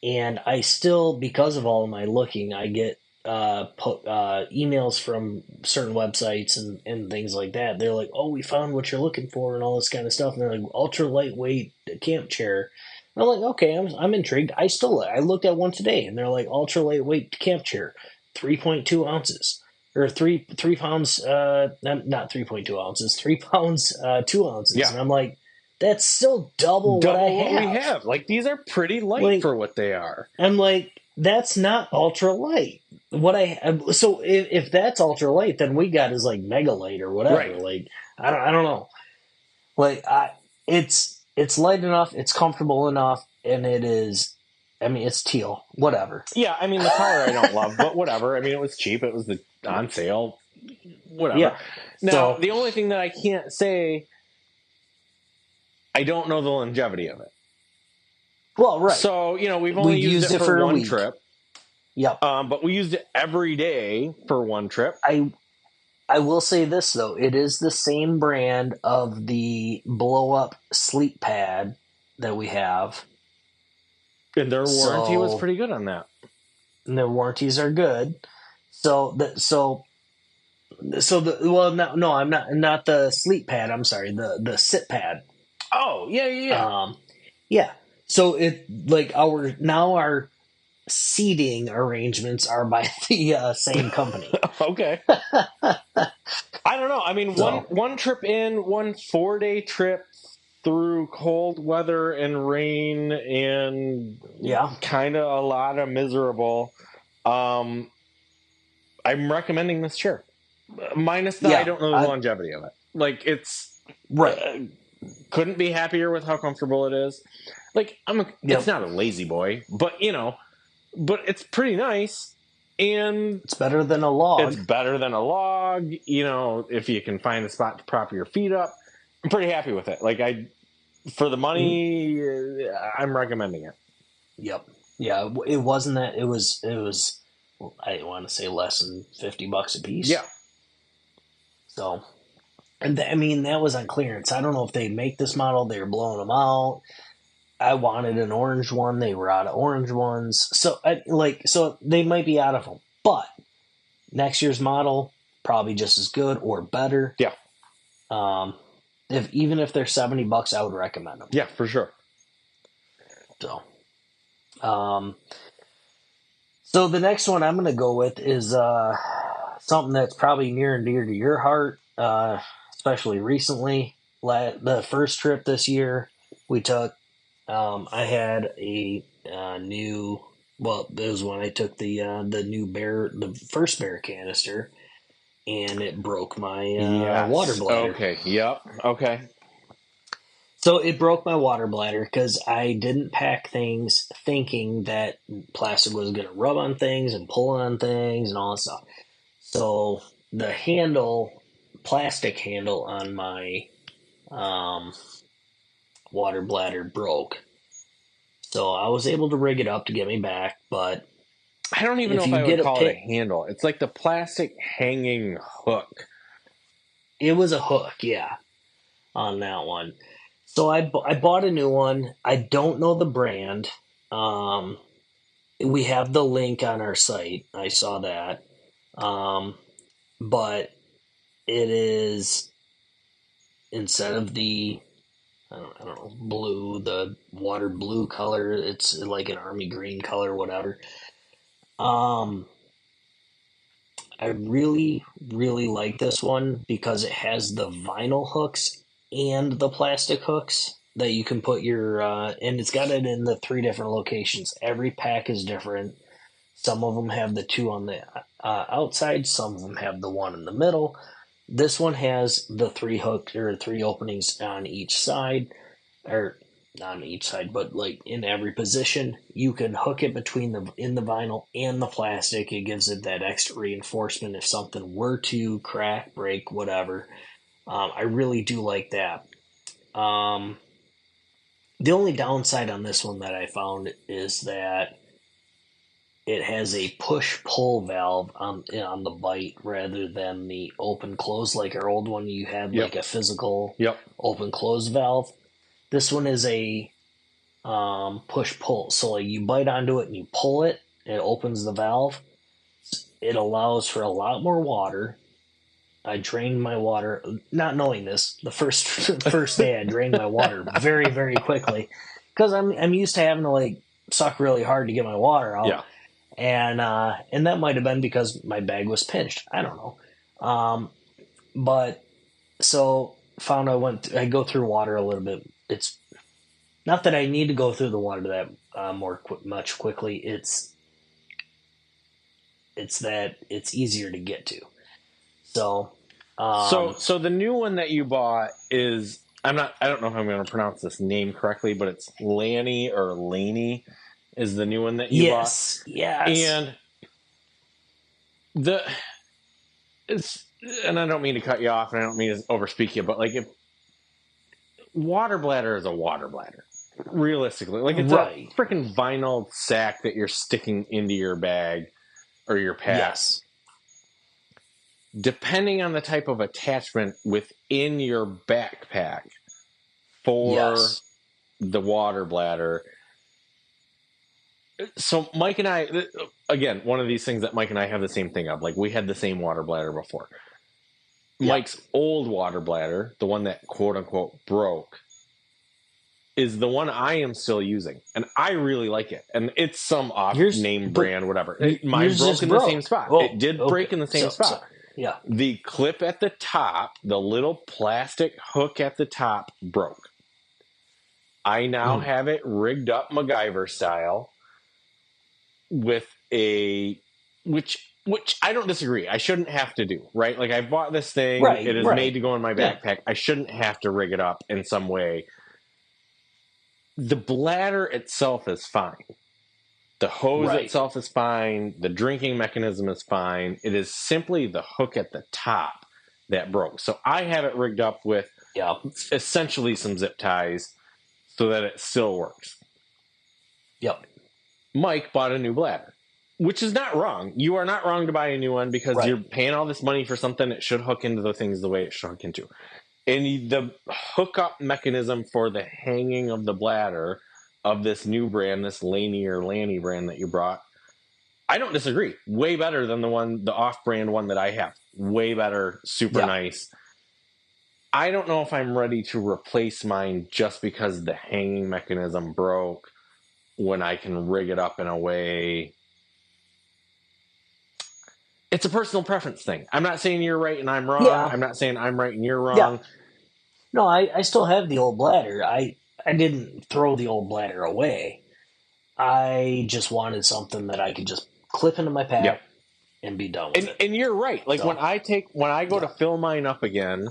And I still, because of all of my looking, I get emails from certain websites and things like that. They're like, "Oh, we found what you're looking for," and all this kind of stuff. And they're like, "Ultra lightweight camp chair." And I'm like, "Okay, I'm intrigued." I looked at one today, and they're like, "Ultra lightweight camp chair, 3.2 ounces." Or 3 pounds, not 3.2 ounces, 3 pounds, 2 ounces. Yeah. And I'm like, that's still double what we have. Like, these are pretty light for what they are. I'm like, that's not ultra light. So if that's ultra light, then we got is like mega light or whatever. Right. Like, I don't know. Like, it's light enough, it's comfortable enough, and it is. I mean, it's teal. Whatever. Yeah, I mean, the color I don't love, but whatever. I mean, it was cheap. It was on sale. Whatever. Yeah. Now, the only thing that I can't say, I don't know the longevity of it. Well, right. So, we've only used it for one trip. Yep. But we used it every day for one trip. I will say this, though. It is the same brand of the blow-up sleep pad that we have. And their warranty was pretty good on that. And their warranties are good. I'm not the sleep pad. I'm sorry, the sit pad. Oh, yeah. Yeah. So our seating arrangements are by the same company. Okay. I don't know. I mean, one trip in, 1 4-day trip through cold weather and rain and kind of a lot of miserable. I'm recommending this chair. Minus that I don't know the longevity of it. Like, it's right. Couldn't be happier with how comfortable it is. Like, it's not a lazy boy, but but it's pretty nice. And It's better than a log. It's better than a log. You know, if you can find a spot to prop your feet up, I'm pretty happy with it. Like for the money, I'm recommending it. Yep. Yeah. It wasn't that. It was. I want to say less than $50 a piece. Yeah. So, and I mean that was on clearance. I don't know if they make this model. They were blowing them out. I wanted an orange one. They were out of orange ones. So so they might be out of them. But next year's model, probably just as good or better. Yeah. Even if they're $70, I would recommend them. Yeah, for sure. So, so the next one I'm going to go with is something that's probably near and dear to your heart, especially recently. The first trip this year we took, I had a new. Well, it was when I took the first bear canister, and it broke my water bladder. Okay. Yep. Okay. So it broke my water bladder because I didn't pack things thinking that plastic was going to rub on things and pull on things and all that stuff. So the plastic handle on my water bladder broke. So I was able to rig it up to get me back, but I don't even know if I would call it a handle. It's like the plastic hanging hook. It was a hook, yeah, on that one. So I bought a new one. I don't know the brand. We have the link on our site. I saw that. But it is, instead of the, I don't know, blue, the water blue color, it's like an army green color, whatever. I really, really like this one because it has the vinyl hooks and the plastic hooks that you can put your, and it's got it in the 3 different locations. Every pack is different. Some of them have the 2 on the outside. Some of them have the 1 in the middle. This one has the 3 hooks or 3 openings on each side, or not on each side, but like in every position. You can hook it in the vinyl and the plastic. It gives it that extra reinforcement if something were to crack, break, whatever. I really do like that. The only downside on this one that I found is that it has a push-pull valve on the bite rather than the open-close. Like our old one, you had like a physical open-close valve. This one is a push-pull. So like you bite onto it and you pull it, it opens the valve. It allows for a lot more water. I drained my water, not knowing this. The first day I drained my water very, very quickly because I'm used to having to like suck really hard to get my water out. Yeah. And that might have been because my bag was pinched. I don't know. But so found I go through water a little bit. It's not that I need to go through the water that much quickly. It's that it's easier to get to. So the new one that you bought is, I don't know how I'm going to pronounce this name correctly, but it's Laney or Laney is the new one that you bought. Yes. And I don't mean to cut you off and I don't mean to overspeak you, but like if water bladder is a water bladder, realistically, like it's a freaking vinyl sack that you're sticking into your bag or your pack. Yes. Depending on the type of attachment within your backpack for the water bladder. So Mike and I, again, one of these things that Mike and I have the same thing of, like we had the same water bladder before. Yep. Mike's old water bladder, the one that quote unquote broke, is the one I am still using. And I really like it. And it's some off-name brand, whatever. Mine broke in the same spot. Well, it did break in the same spot. Yeah. The clip at the top, the little plastic hook at the top broke. I now have it rigged up MacGyver style with which I don't disagree. I shouldn't have to do, right? Like I bought this thing. It is made to go in my backpack. Yeah. I shouldn't have to rig it up in some way. The bladder itself is fine. The hose Right. itself is fine. The drinking mechanism is fine. It is simply the hook at the top that broke. So I have it rigged up with essentially some zip ties so that it still works. Yep. Mike bought a new bladder, which is not wrong. You are not wrong to buy a new one because you're paying all this money for something that should hook into the things the way it should hook into. And the hookup mechanism for the hanging of the bladder of this new brand, this Laney or Lanny brand that you brought, I don't disagree. Way better than the off-brand one that I have. Way better, super nice. I don't know if I'm ready to replace mine just because the hanging mechanism broke when I can rig it up in a way. It's a personal preference thing. I'm not saying you're right and I'm wrong. Yeah. I'm not saying I'm right and you're wrong. Yeah. No, I still have the old bladder. I didn't throw the old bladder away. I just wanted something that I could just clip into my pack and be done with it. And you're right. Like when I go to fill mine up again,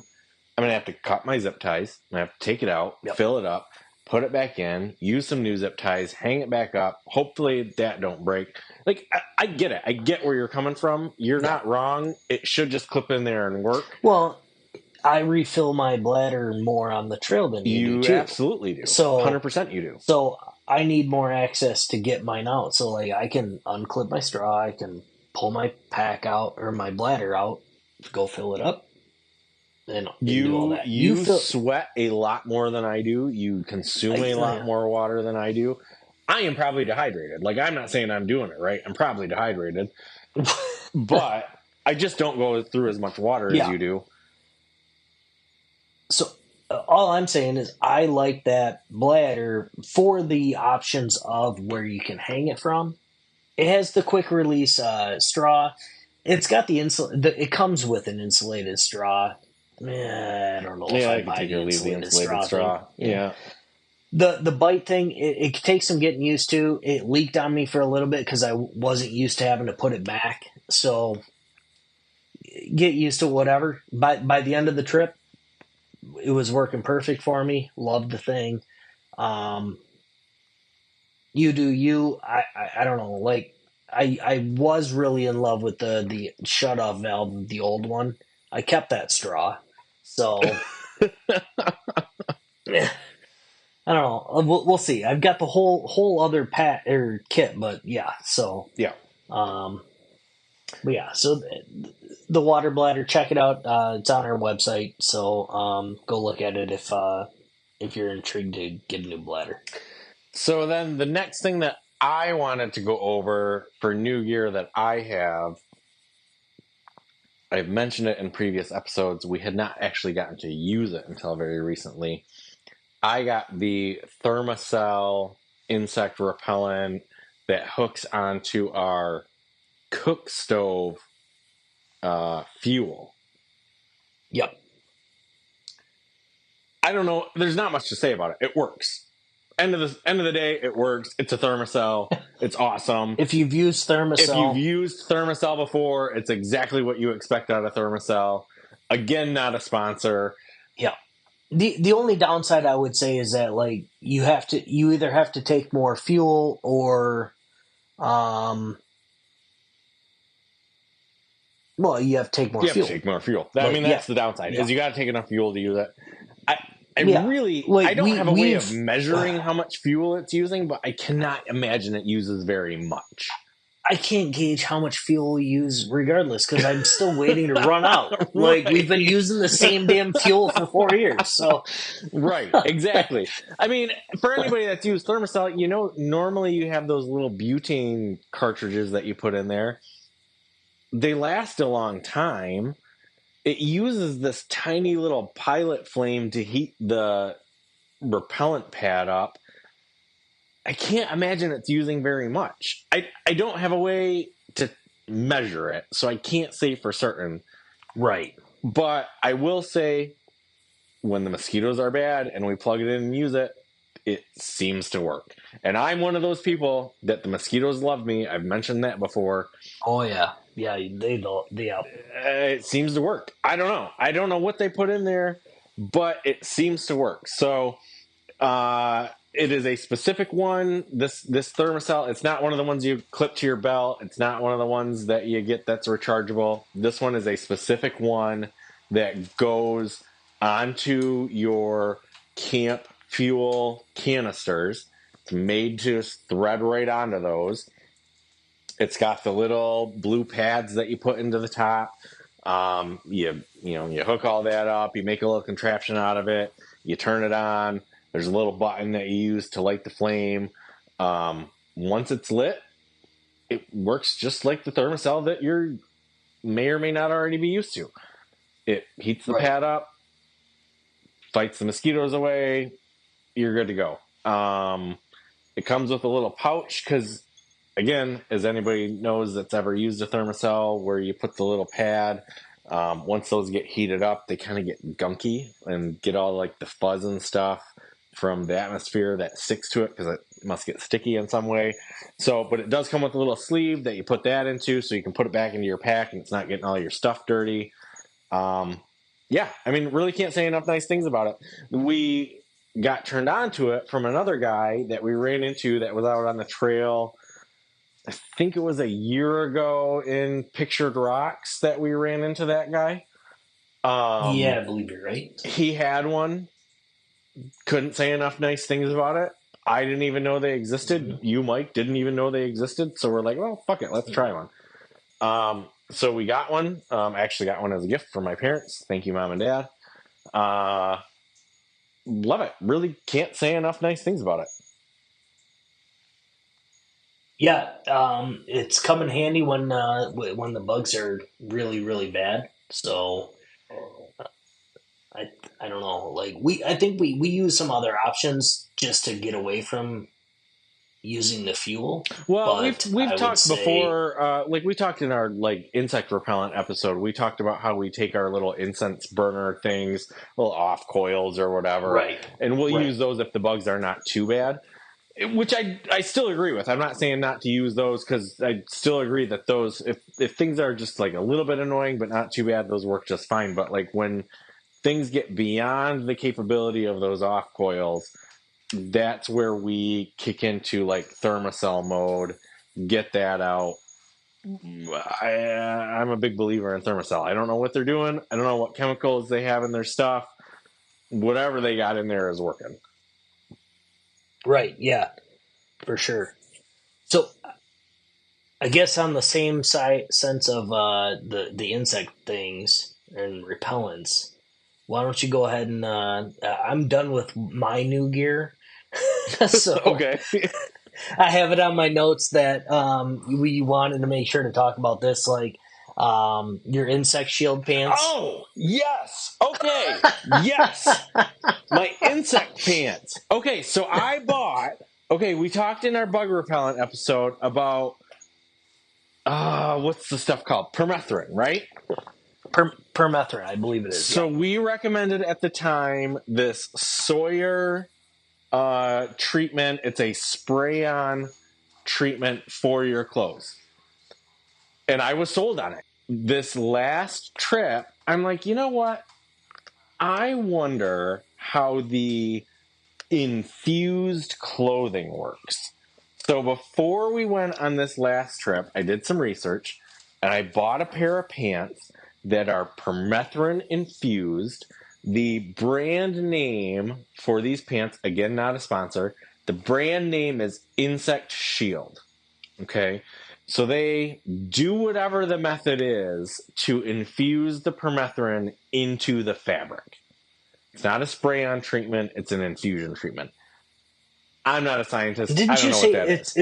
I'm going to have to cut my zip ties. I have to take it out, fill it up, put it back in, use some new zip ties, hang it back up. Hopefully that don't break. Like, I get it. I get where you're coming from. You're not wrong. It should just clip in there and work. Well, I refill my bladder more on the trail than you do, too. You absolutely do. So 100% you do. So I need more access to get mine out. So, like, I can unclip my straw. I can pull my pack out or my bladder out, go fill it up. And do all that. You sweat a lot more than I do. You consume a lot more water than I do. I am probably dehydrated. Like, I'm not saying I'm doing it right. I'm probably dehydrated. But I just don't go through as much water as you do. So all I'm saying is I like that bladder for the options of where you can hang it from. It has the quick release straw. It's got it comes with an insulated straw. I don't know if I buy the insulated straw. Yeah. The bite thing, it takes some getting used to. It leaked on me for a little bit because I wasn't used to having to put it back. So get used to whatever. By the end of the trip, it was working perfect for me. Loved the thing. You do you. I don't know. Like I was really in love with the shut off valve, the old one. I kept that straw. So I don't know. We'll see. I've got the whole other kit, but yeah. So but yeah. So the water bladder, check it out. It's on our website. So go look at it if you're intrigued to get a new bladder. So then the next thing that I wanted to go over for new gear that I have. I've mentioned it in previous episodes. We had not actually gotten to use it until very recently. I got the Thermacell insect repellent that hooks onto our cook stove fuel. Yep. I don't know. There's not much to say about it. It works. End of the day, it works. It's a Thermacell. It's awesome. If you've used Thermacell before, it's exactly what you expect out of Thermacell. Again, not a sponsor. Yeah. The only downside I would say is that like you either have to take more fuel or you have to take more fuel. That's the downside. Is you got to take enough fuel to use it. I don't have a way of measuring how much fuel it's using, but I cannot imagine it uses very much. I can't gauge how much fuel we use regardless because I'm still waiting to run out. Like, we've been using the same damn fuel for 4 years. So, right, exactly. I mean, for anybody that's used Thermacell, normally you have those little butane cartridges that you put in there. They last a long time. It uses this tiny little pilot flame to heat the repellent pad up. I can't imagine it's using very much. I don't have a way to measure it, so I can't say for certain. Right. But I will say, when the mosquitoes are bad and we plug it in and use it, it seems to work. And I'm one of those people that the mosquitoes love me. I've mentioned that before. Oh, yeah. Yeah, they don't. It seems to work. I don't know. I don't know what they put in there, but it seems to work. So it is a specific one. This Thermacell, it's not one of the ones you clip to your belt. It's not one of the ones that you get that's rechargeable. This one is a specific one that goes onto your camp fuel canisters. It's made to thread right onto those. It's got the little blue pads that you put into the top. You hook all that up. You make a little contraption out of it. You turn it on. There's a little button that you use to light the flame. Once it's lit, it works just like the Thermacell that you may or may not already be used to. It heats the pad up, fights the mosquitoes away. You're good to go. It comes with a little pouch because, again, as anybody knows that's ever used a Thermacell, where you put the little pad, once those get heated up, they kind of get gunky and get all like the fuzz and stuff from the atmosphere that sticks to it because it must get sticky in some way. So, but it does come with a little sleeve that you put that into so you can put it back into your pack and it's not getting all your stuff dirty. Yeah, I mean, really can't say enough nice things about it. We got turned on to it from another guy that we ran into that was out on the trail. I think it was a year ago in Pictured Rocks that we ran into that guy. Yeah, I believe you're right. He had one. Couldn't say enough nice things about it. I didn't even know they existed. Mm-hmm. You, Mike, didn't even know they existed. So we're like, well, fuck it. Let's try one. So we got one. I actually got one as a gift from my parents. Thank you, Mom and Dad. Love it. Really can't say enough nice things about it. Yeah, it's come in handy when the bugs are really, really bad. So I don't know. Like I think we use some other options just to get away from using the fuel. Well, we've talked before. Like we talked in our like insect repellent episode. We talked about how we take our little incense burner things, little off coils or whatever, right? And we'll use those if the bugs are not too bad. Which I still agree with. I'm not saying not to use those because I still agree that those, if things are just like a little bit annoying but not too bad, those work just fine. But like when things get beyond the capability of those off coils, that's where we kick into like Thermacell mode, get that out. I'm a big believer in Thermacell. I don't know what they're doing. I don't know what chemicals they have in their stuff. Whatever they got in there is working. Right, yeah, for sure. So, I guess on the same sense of the insect things and repellents, why don't you go ahead and I'm done with my new gear. So okay. I have it on my notes that we wanted to make sure to talk about this, like your insect shield pants. Oh, yes. Okay. Yes. My insect pants. Okay, so we talked in our bug repellent episode about, what's the stuff called? Permethrin, right? Permethrin, I believe it is. So we recommended at the time this Sawyer treatment. It's a spray-on treatment for your clothes. And I was sold on it. This last trip, I'm like, you know what? I wonder how the infused clothing works. So before we went on this last trip, I did some research and I bought a pair of pants that are permethrin infused. The brand name for these pants, again, not a sponsor, the brand name is Insect Shield. Okay? So they do whatever the method is to infuse the permethrin into the fabric. It's not a spray-on treatment. It's an infusion treatment. I'm not a scientist. Didn't I don't you know say what that is.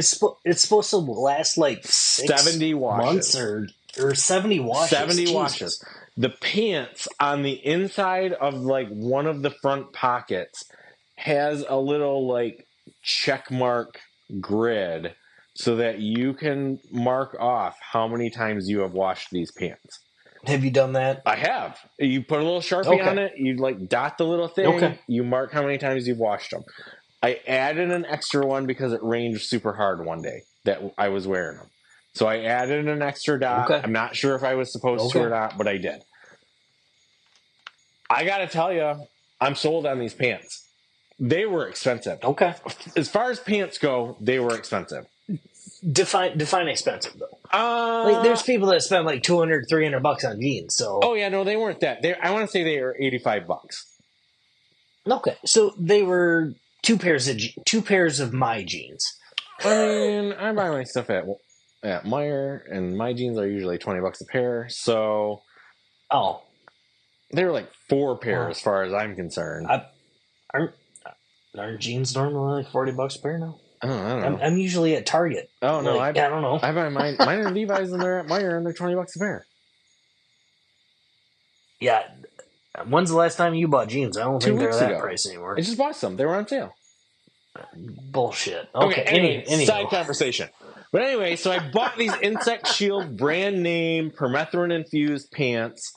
It's supposed to last like 70 months or 70 washes? 70 Jesus. washes. The pants on the inside of like one of the front pockets has a little like check mark grid so that you can mark off how many times you have washed these pants. Have you done that? I have. You put a little Sharpie on it, you like dot the little thing, you mark how many times you've washed them. I added an extra one because it rained super hard one day that I was wearing them. So I added an extra dot. I'm not sure if I was supposed to or not, but I did. I got to tell you, I'm sold on these pants. They were expensive. Okay. As far as pants go, they were expensive. Define expensive though. Like, there's people that spend like $200, $300 on jeans. So. Oh yeah, no, they weren't that. I want to say they were $85. Okay, so they were two pairs of my jeans. I mean, I buy my stuff at Meijer, and my jeans are usually $20 a pair. So, they were like 4 pair as far as I'm concerned. Aren't jeans normally like $40 a pair now? I don't know. I'm usually at Target. Oh no, I don't know. I buy mine are Levi's, and they're at Meijer, and they're $20 a pair. Yeah. When's the last time you bought jeans? I don't think they're that price anymore. I just bought some. They were on sale. Bullshit. Okay. Anyway, side conversation. But anyway, so I bought these Insect Shield brand name permethrin infused pants.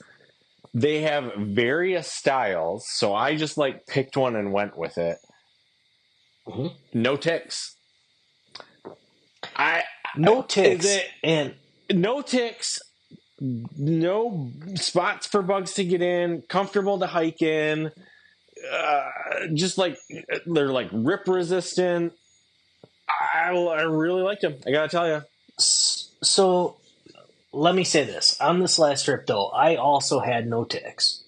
They have various styles, so I just like picked one and went with it. Mm-hmm. No ticks. No ticks. No ticks. No spots for bugs to get in. Comfortable to hike in. Just like they're like rip resistant. I really liked them. I gotta tell you. So let me say this: on this last trip, though, I also had no ticks,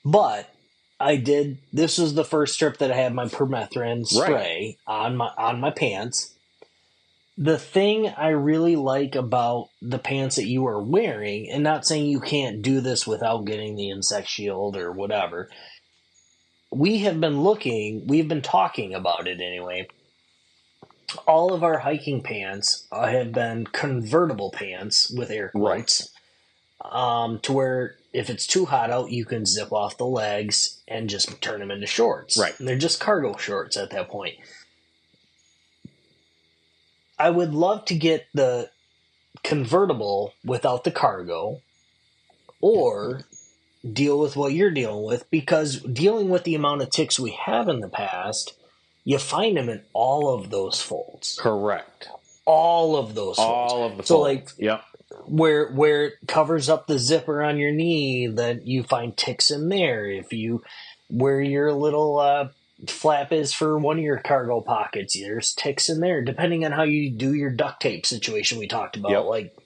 but I did. This was the first trip that I had my permethrin spray on my pants. The thing I really like about the pants that you are wearing, and not saying you can't do this without getting the Insect Shield or whatever, we've been talking about it anyway. All of our hiking pants have been convertible pants with air quotes, to where if it's too hot out, you can zip off the legs and just turn them into shorts. Right. And they're just cargo shorts at that point. I would love to get the convertible without the cargo, or deal with what you're dealing with, because dealing with the amount of ticks we have in the past, you find them in all of those folds. Correct. All of those folds. All of the folds. So like, yep. Where it covers up the zipper on your knee, then you find ticks in there. If you where your little flap is for one of your cargo pockets, there's ticks in there, depending on how you do your duct tape situation we talked about. Yep. Like,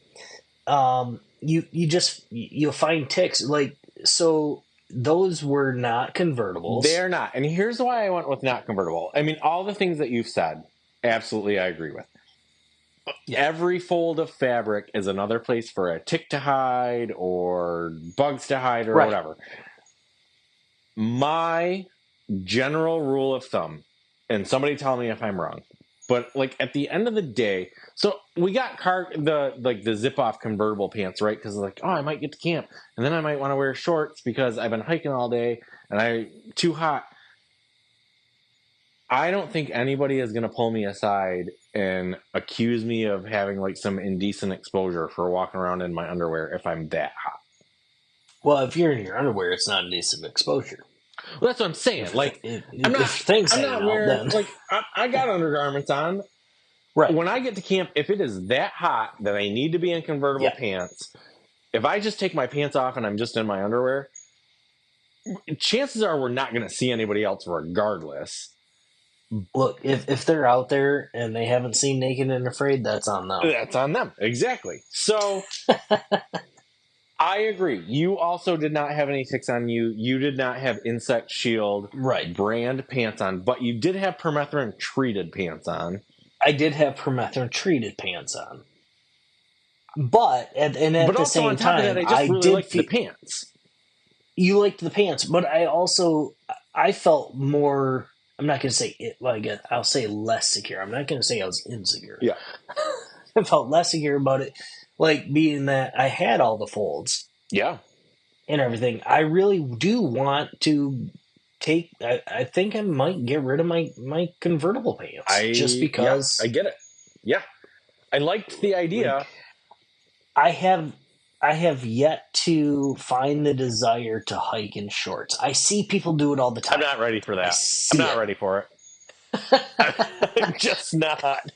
you'll find ticks. Like, so those were not convertibles. They're not. And here's why I went with not convertible. I mean, all the things that you've said, absolutely I agree with. Yeah. Every fold of fabric is another place for a tick to hide or bugs to hide or whatever. My general rule of thumb, and somebody tell me if I'm wrong, but like at the end of the day, so we got the zip off convertible pants, right? Because like, oh, I might get to camp, and then I might want to wear shorts because I've been hiking all day and I'm too hot. I don't think anybody is going to pull me aside and accuse me of having like some indecent exposure for walking around in my underwear if I'm that hot. Well, if you're in your underwear, it's not indecent exposure. Well, that's what I'm saying. Like, I'm not wearing, like, I got undergarments on. Right. When I get to camp, if it is that hot that I need to be in convertible pants, if I just take my pants off and I'm just in my underwear, chances are we're not going to see anybody else regardless. Look, if they're out there and they haven't seen Naked and Afraid, that's on them. That's on them. Exactly. So I agree. You also did not have any ticks on you. You did not have Insect Shield brand pants on, but you did have permethrin treated pants on. I did have permethrin treated pants on. But at the same time, I really liked the pants. You liked the pants, but I felt more, I'm not going to say it, like, I'll say less secure. I'm not going to say I was insecure. Yeah. I felt less secure about it, like, being that I had all the folds. Yeah. And everything. I really do want to I think I might get rid of my convertible pants. Just because. Yeah, I get it. Yeah. I liked the idea. Like, I have yet to find the desire to hike in shorts. I see people do it all the time. I'm not ready for that. I'm not ready for it. I'm just not.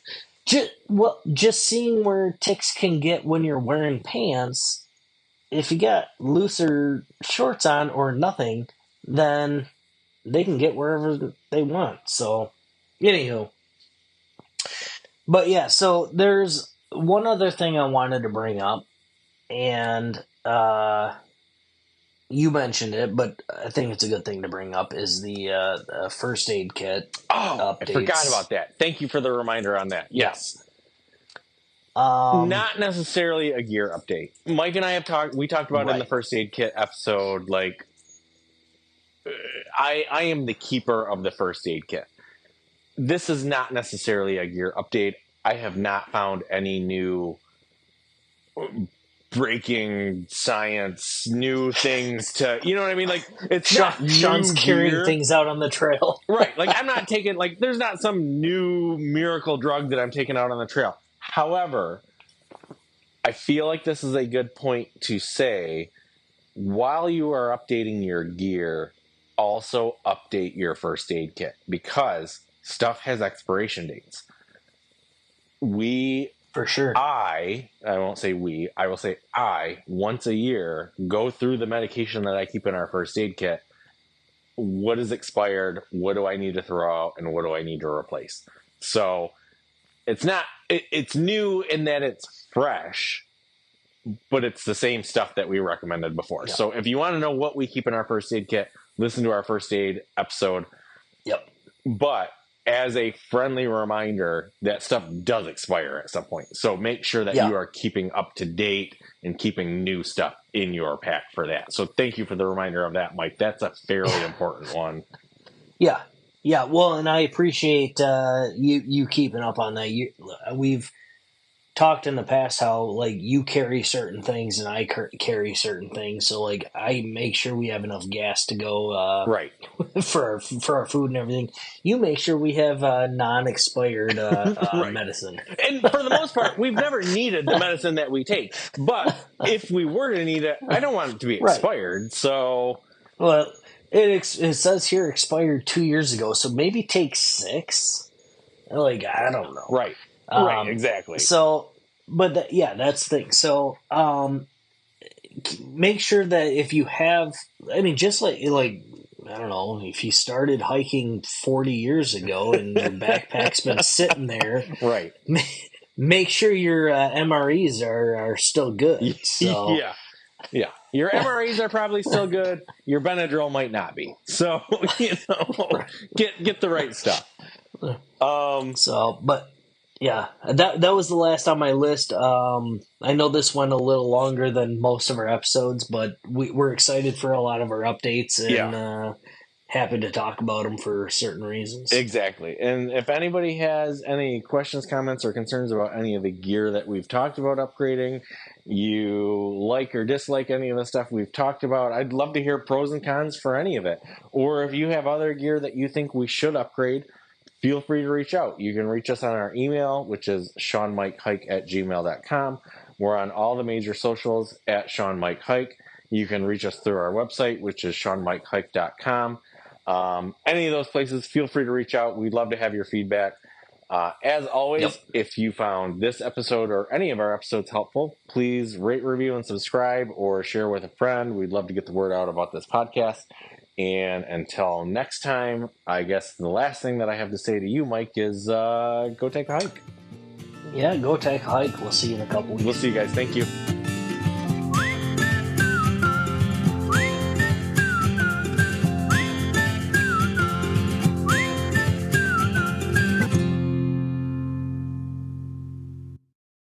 Just seeing where ticks can get when you're wearing pants, if you got looser shorts on or nothing, then they can get wherever they want. So, anywho. But yeah, so there's one other thing I wanted to bring up, and you mentioned it, but I think it's a good thing to bring up, is the first aid kit Oh, updates. I forgot about that. Thank you for the reminder on that. Yes. Not necessarily a gear update. Mike and I have talked. We talked about it in the first aid kit episode. Like, I am the keeper of the first aid kit. This is not necessarily a gear update. I have not found any new breaking science, new things to, you know what I mean? Like, it's not Sean's carrying gear. things out on the trail. Right. Like, I'm not taking, like, there's not some new miracle drug that I'm taking out on the trail. However, I feel like this is a good point to say, while you are updating your gear, also update your first aid kit, because stuff has expiration dates. For sure. I won't say we, I will say I, once a year, go through the medication that I keep in our first aid kit. What is expired? What do I need to throw out? And what do I need to replace? So it's not, it's new in that it's fresh, but it's the same stuff that we recommended before. Yep. So if you want to know what we keep in our first aid kit, listen to our first aid episode. Yep. But as a friendly reminder, that stuff does expire at some point. So make sure that you are keeping up to date and keeping new stuff in your pack for that. So thank you for the reminder of that, Mike. That's a fairly important one. Yeah. Yeah. Well, and I appreciate you keeping up on that. We've talked in the past how, like, you carry certain things and I carry certain things. So, like, I make sure we have enough gas to go right for our food and everything. You make sure we have non-expired right. medicine. And for the most part, we've never needed the medicine that we take. But if we were to need it, I don't want it to be expired. Right. So, well, it says here expired 2 years ago. So maybe take 6. Like, I don't know. Right. Right, exactly. So, but that's the thing. So, make sure that if you have, I mean, just like I don't know, if you started hiking 40 years ago and your backpack's been sitting there, right? Make sure your MREs are still good. So. Yeah. Your MREs are probably still good. Your Benadryl might not be. So, get the right stuff. But yeah, that was the last on my list. I know this went a little longer than most of our episodes, but we're excited for a lot of our updates and happy to talk about them for certain reasons. Exactly. And if anybody has any questions, comments, or concerns about any of the gear that we've talked about upgrading, you like or dislike any of the stuff we've talked about, I'd love to hear pros and cons for any of it. Or if you have other gear that you think we should upgrade, feel free to reach out. You can reach us on our email, which is ShawnMikeHike@gmail.com. We're on all the major socials at ShawnMikeHike. You can reach us through our website, which is ShawnMikeHike.com. Any of those places, feel free to reach out. We'd love to have your feedback. As always, if you found this episode or any of our episodes helpful, please rate, review, and subscribe or share with a friend. We'd love to get the word out about this podcast. And until next time, I guess the last thing that I have to say to you, Mike, is go take a hike. Yeah, go take a hike. We'll see you in a couple weeks. We'll see you guys. Thank you.